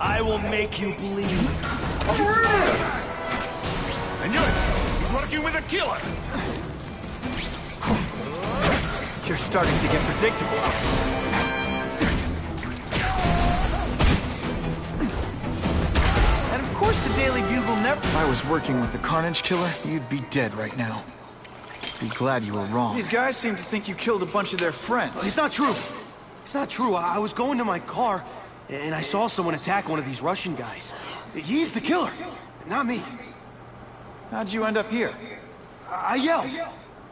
I will make you believe. I knew it! He's working with a killer! You're starting to get predictable. And of course the Daily Bugle never... If I was working with the Carnage Killer, you'd be dead right now. Be glad you were wrong. These guys seem to think you killed a bunch of their friends. It's not true. It's not true. I was going to my car, and I saw someone attack one of these Russian guys. He's the killer, not me. How'd you end up here? I yelled.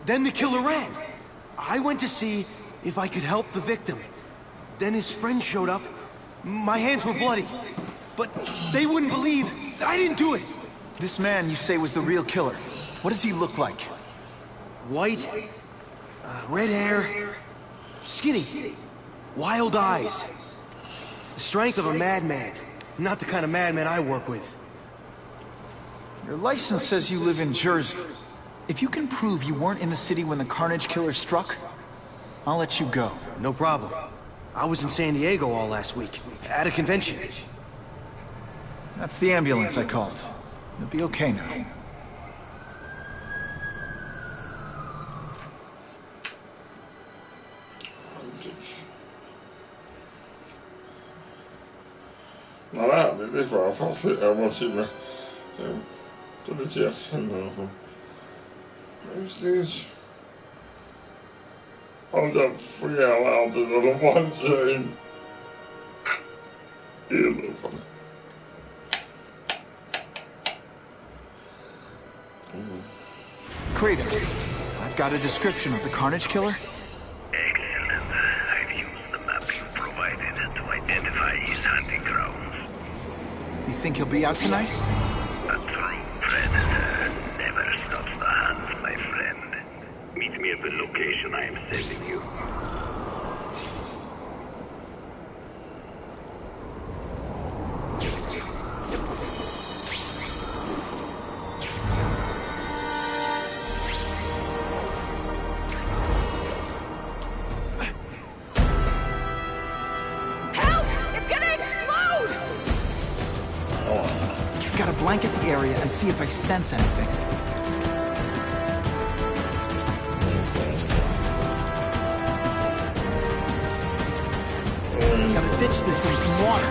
Then the killer ran. I went to see if I could help the victim. Then his friend showed up. My hands were bloody. But they wouldn't believe that I didn't do it. This man you say was the real killer. What does he look like? White, red hair, skinny, wild eyes. The strength of a madman. Not the kind of madman I work with. Your license says you live in Jersey. If you can prove you weren't in the city when the Carnage Killer struck, I'll let you go. No problem. I was in San Diego all last week, at a convention. That's the ambulance I called. You'll be okay now. Nada, det var för jag måste med. Så det ser sen då. Precis. Och jag får göra alltid när de var en tjej. I alla fall. Craven, I've got a description of the Carnage Killer. Excellent. I've used the map you provided to identify his hunting grounds. You think he'll be out tonight? A true predator never stops the hunt, my friend. Meet me at the location I am sending you. Gotta blanket the area and see if I sense anything. Gotta ditch this in some water.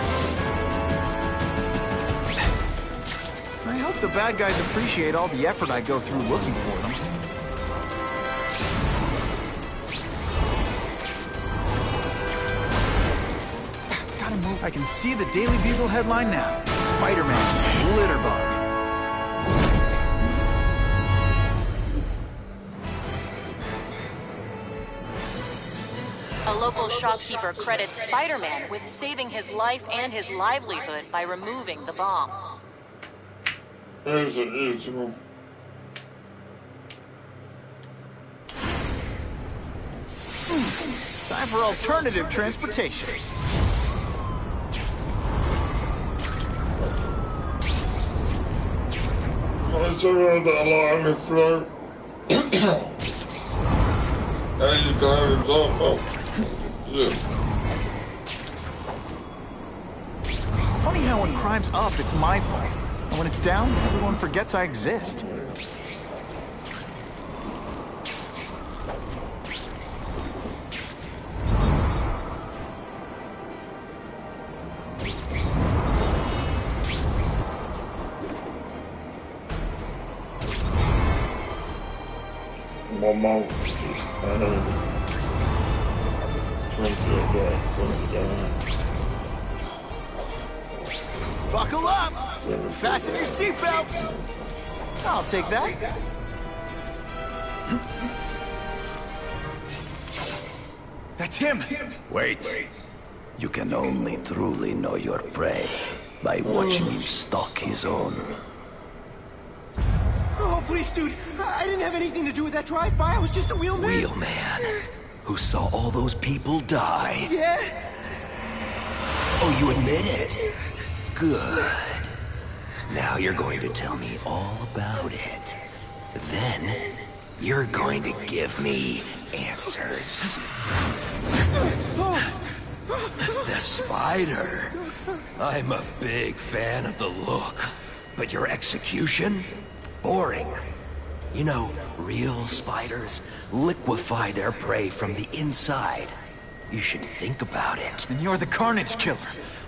I hope the bad guys appreciate all the effort I go through looking for them. Gotta move. I can see the Daily Bugle headline now. Spiderman, litter bug. A local shopkeeper credits Spiderman with saving his life and his livelihood by removing the bomb. Easy. Time for alternative transportation. I surveyed the alarm flow. And you can have it Funny how when crime's up, it's my fault. And when it's down, everyone forgets I exist. Buckle up! Fasten your seatbelts! I'll take that. That's him! Wait. You can only truly know your prey by watching him stalk his own. Oh, please, dude. I didn't have anything to do with that drive-by. I was just a wheelman. Wheelman? Who saw all those people die? Yeah? Oh, you admit it? Good. Now you're going to tell me all about it. Then, you're going to give me answers. The spider. I'm a big fan of the look. But your execution? Boring. You know, real spiders liquefy their prey from the inside. You should think about it. And you're the Carnage Killer.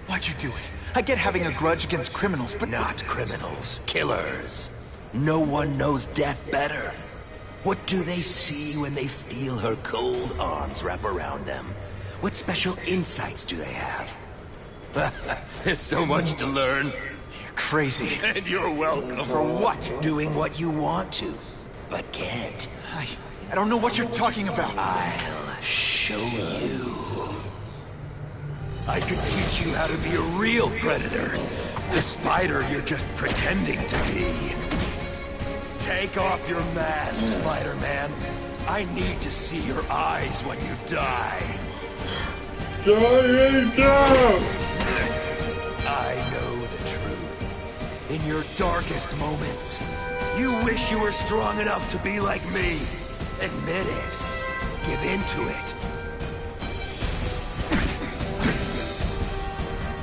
Why'd you do it? I get having a grudge against criminals, but... Not criminals, killers. No one knows death better. What do they see when they feel her cold arms wrap around them? What special insights do they have? There's so much to learn. You're crazy. And you're welcome. For what? Doing what you want to, but can't. I don't know what you're talking about. I'll show you. I could teach you how to be a real predator. The spider you're just pretending to be. Take off your mask, Spider-Man. I need to see your eyes when you die. I know the truth. In your darkest moments, you wish you were strong enough to be like me. Admit it. Give in to it.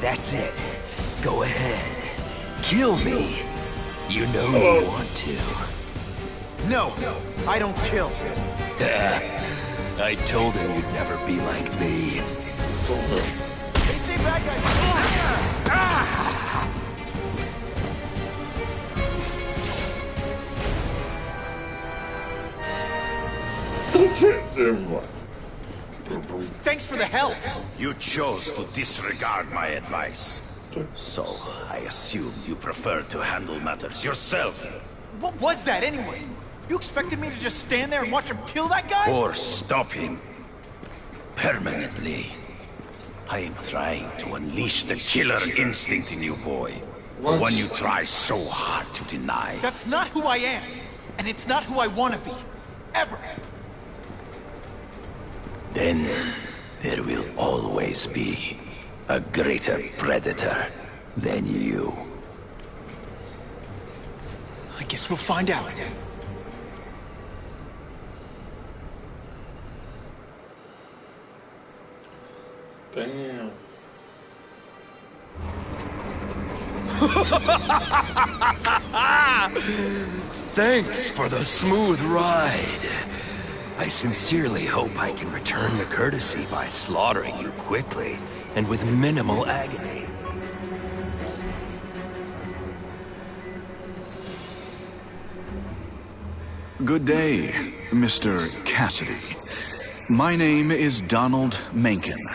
That's it. Go ahead. Kill me. You know you want to. No, I don't kill. I told him you'd never be like me. They say bad guys... Thanks for the help. You chose to disregard my advice. So, I assumed you prefer to handle matters yourself. What was that anyway? You expected me to just stand there and watch him kill that guy? Or stop him. Permanently. I am trying to unleash the killer instinct in you, boy. One you try so hard to deny. That's not who I am. And it's not who I want to be. Ever. Then, there will always be a greater predator than you. I guess we'll find out. Damn. Thanks for the smooth ride. I sincerely hope I can return the courtesy by slaughtering you quickly and with minimal agony. Good day, Mr. Cassidy. My name is Donald Mencken.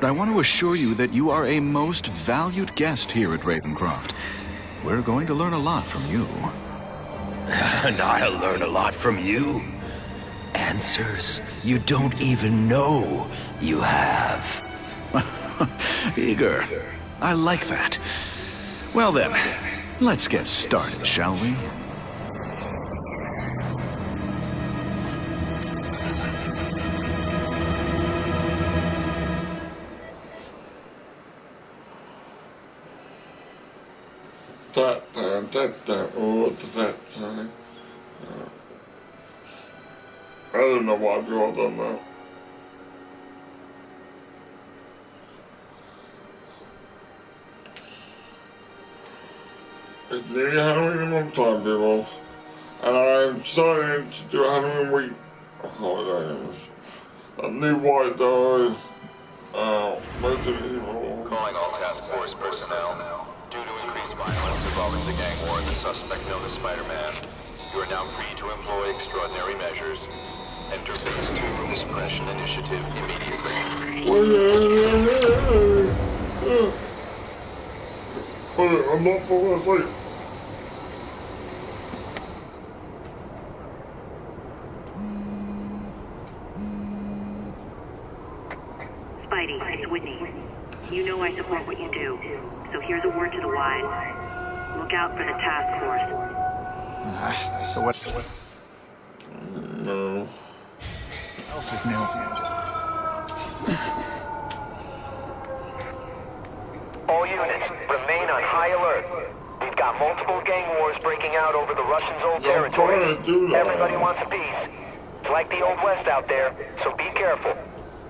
I want to assure you that you are a most valued guest here at Ravencroft. We're going to learn a lot from you. And I'll learn a lot from you. Answers you don't even know you have. Eager. I like that. Well then, Let's get started, shall we? I don't know why people have done that. It's nearly Halloween month time, people. And I'm starting to do Halloween week holidays. A new white dye. Resident Evil. Calling all task force personnel. Due to increased violence involving the gang war and the suspect known as Spider-Man, you are now free to employ extraordinary measures. Enter phase 2 of the suppression initiative immediately. I'm not falling asleep. Spidey, it's Whitney. You know I support what you do, so here's a word to the wise. Look out for the task force. So what? No. What else is new? All units, remain on high alert. We've got multiple gang wars breaking out over the Russians' old territory. Everybody wants a piece. It's like the Old West out there, so be careful.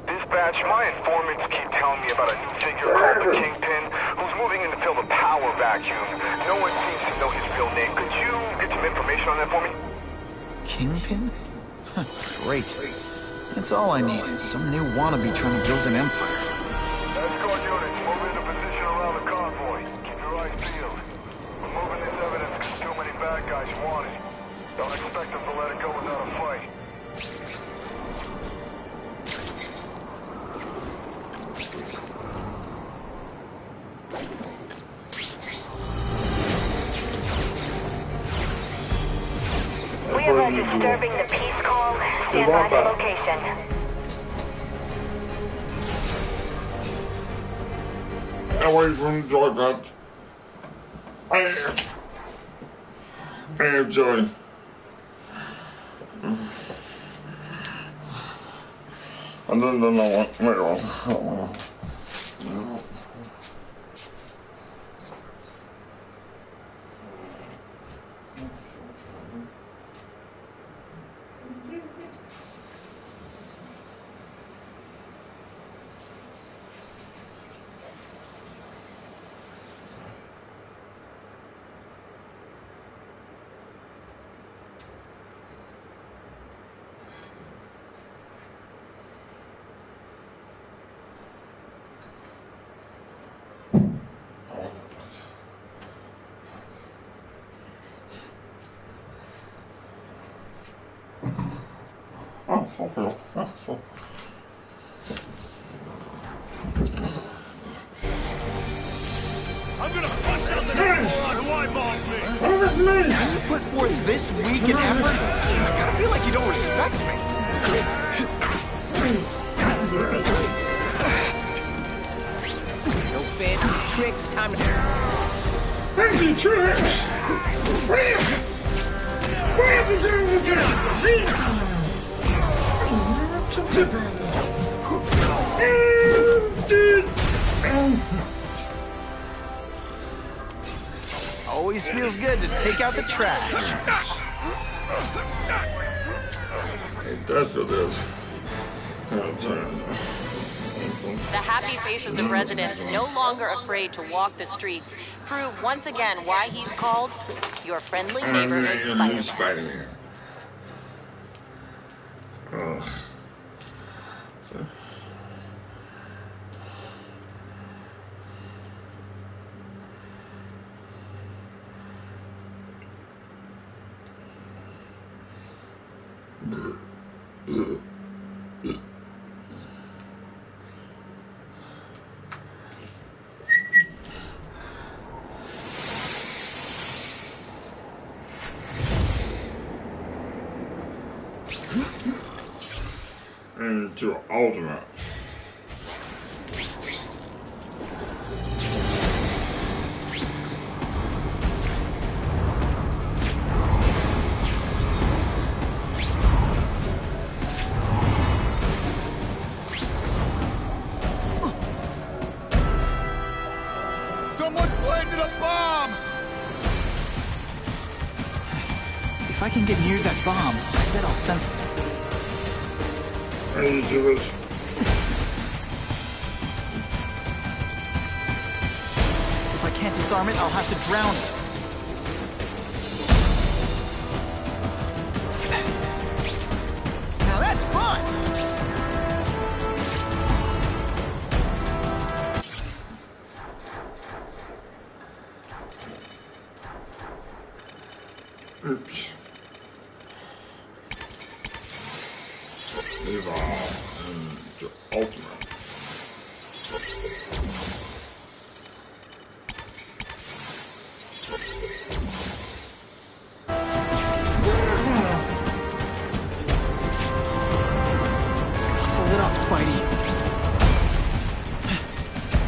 Dispatch, my informants keep telling me about a new figure called the Kingpin, who's moving in to fill the power vacuum. No one seems to know his real name. Could you get some information on that for me? Kingpin? Great. That's all I need. Some new wannabe trying to build an empire. Escort units, move into position around the convoy. Keep your eyes peeled. We're moving this evidence because too many bad guys want it. Don't expect them to let it go without a fight. We have a disturbing the peace call. Stand by for location. Away from the joypad. I have joy. I don't know what. Wait on. No. Oh, fuck you. Oh, fuck. I'm gonna punch out the next moron who eyeballs me! And you put forth this week and effort? I kinda feel like you don't respect me. No fancy tricks, time to... Fancy tricks! You're not so sweet! Always feels good to take out the trash. It does feel good. The happy faces of residents, no longer afraid to walk the streets, prove once again why he's called your friendly neighborhood Spider-Man. And to ultimate. can get near that bomb, I bet I'll sense it. How do you do this? If I can't disarm it, I'll have to drown it. Now that's fun! Oops. Leave off into ultimate. Muscle it up, Spidey.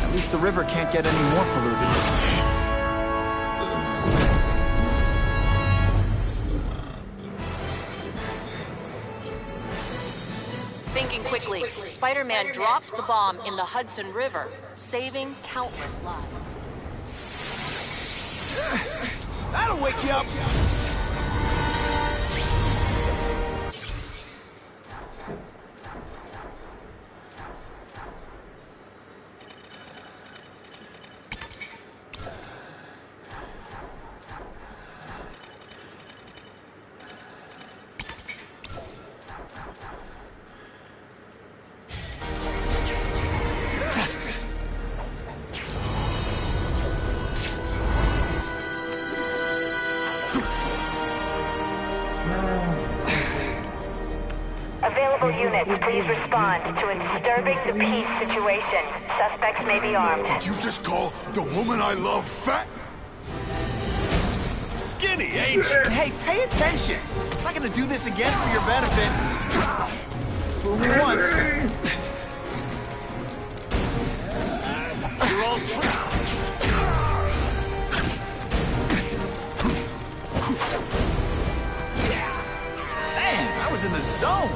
At least the river can't get any more polluted. Thinking quickly, Spider-Man dropped the bomb in the Hudson River, saving countless lives. That'll wake you up! Available units, please respond to a disturbing the peace situation. Suspects may be armed. Did you just call the woman I love fat? Skinny, ain't you? Hey, pay attention! I'm not gonna do this again for your benefit. Fool me once. You're all trapped. Man, I was in the zone.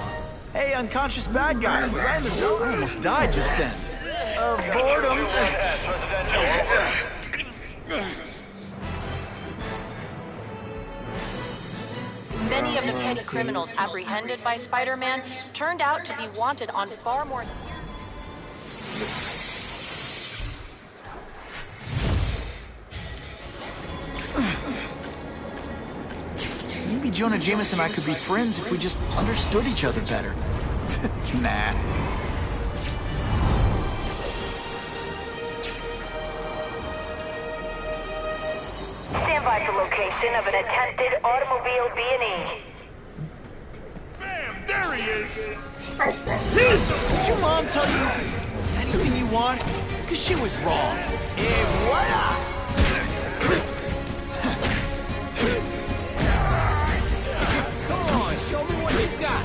Hey, unconscious bad guy, was I in the zone? I almost died just then. Of boredom. Many of the petty criminals apprehended by Spider-Man turned out to be wanted on far more serious... Maybe Jonah Jameson and I could be friends if we just understood each other better. Nah. Stand by for location of an attempted automobile B&E. Bam! There he is! Did your mom tell you anything you want? Because she was wrong. Et voila! Come on, show me what you got.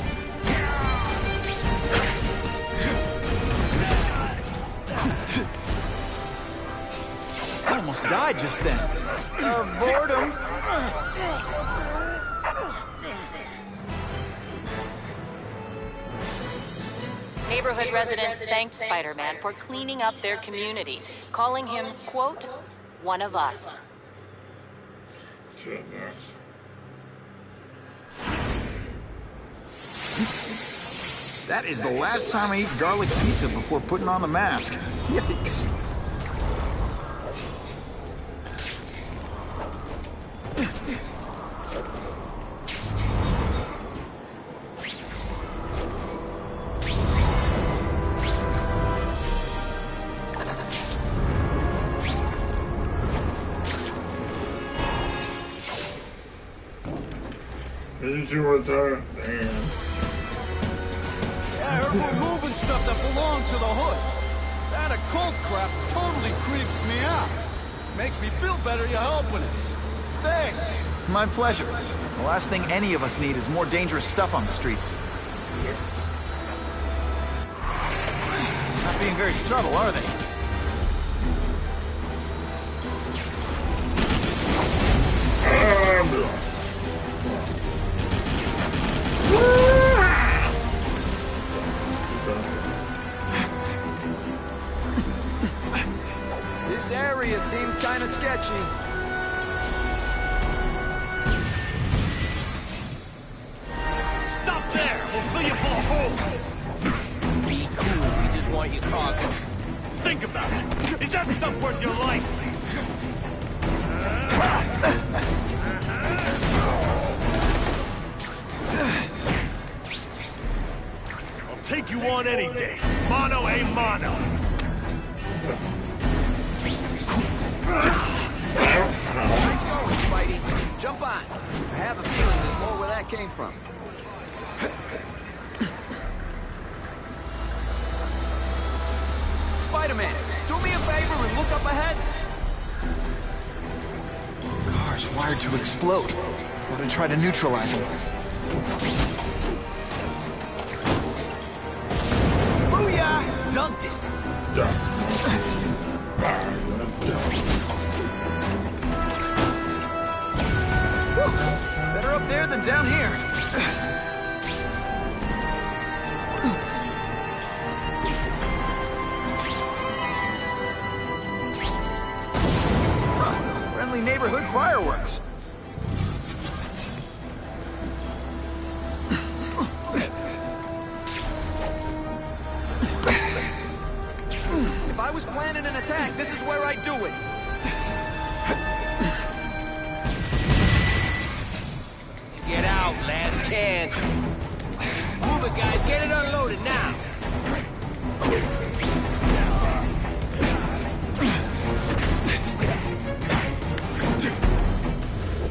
I almost died just then. Of boredom. Neighborhood residents thanked Spider-Man for cleaning up their community, calling him, quote, one of us. That is the last time I eat garlic pizza before putting on the mask. Yikes. Did you were there? Damn. Yeah, I heard we're moving stuff that belonged to the hood. That occult crap totally creeps me out. Makes me feel better you're helping us. Thanks. My pleasure. The last thing any of us need is more dangerous stuff on the streets. Not being very subtle, are they? This area seems kind of sketchy. We'll fill you full of holes. Be cool. We just want your cargo. Think about it. Is that stuff worth your life? I'll take you on any day. Mano a mano. Nice going, Spidey. Jump on. I have a feeling there's more where that came from. Spider-Man, do me a favor and look up ahead. Car's wired to explode. Gotta try to neutralize them. Booyah! Dunked it! Whew. Better up there than down here. Huh. Friendly neighborhood fireworks. If I was planning an attack, this is where I'd do it. Get out, last chance. Move it, guys. Get it unloaded now.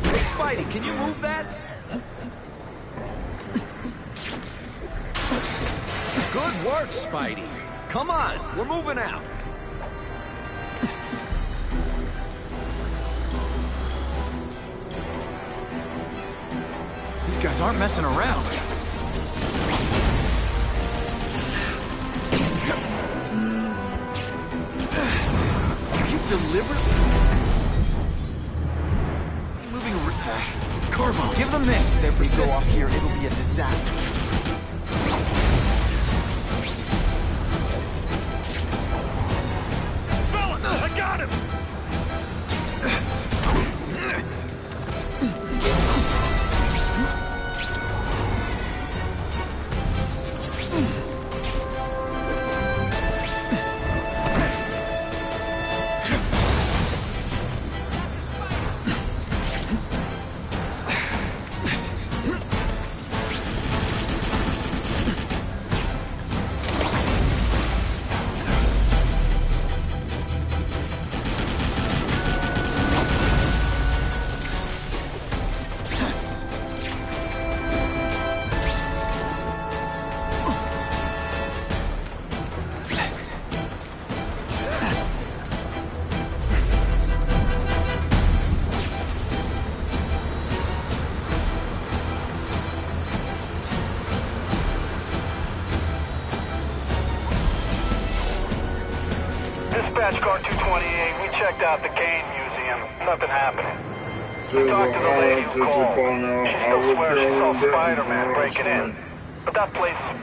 Hey, Spidey, can you move that? Good work, Spidey. Come on, we're moving out. These guys aren't messing around. You deliberately moving. Carbo, give them this. They're persistent. Go off here, it'll be a disaster. Fellas, I got him! Dispatch car 228, we checked out the Kane Museum. Nothing happening. We talked to the lady who called. She still swears she saw Spider-Man breaking in. But that place is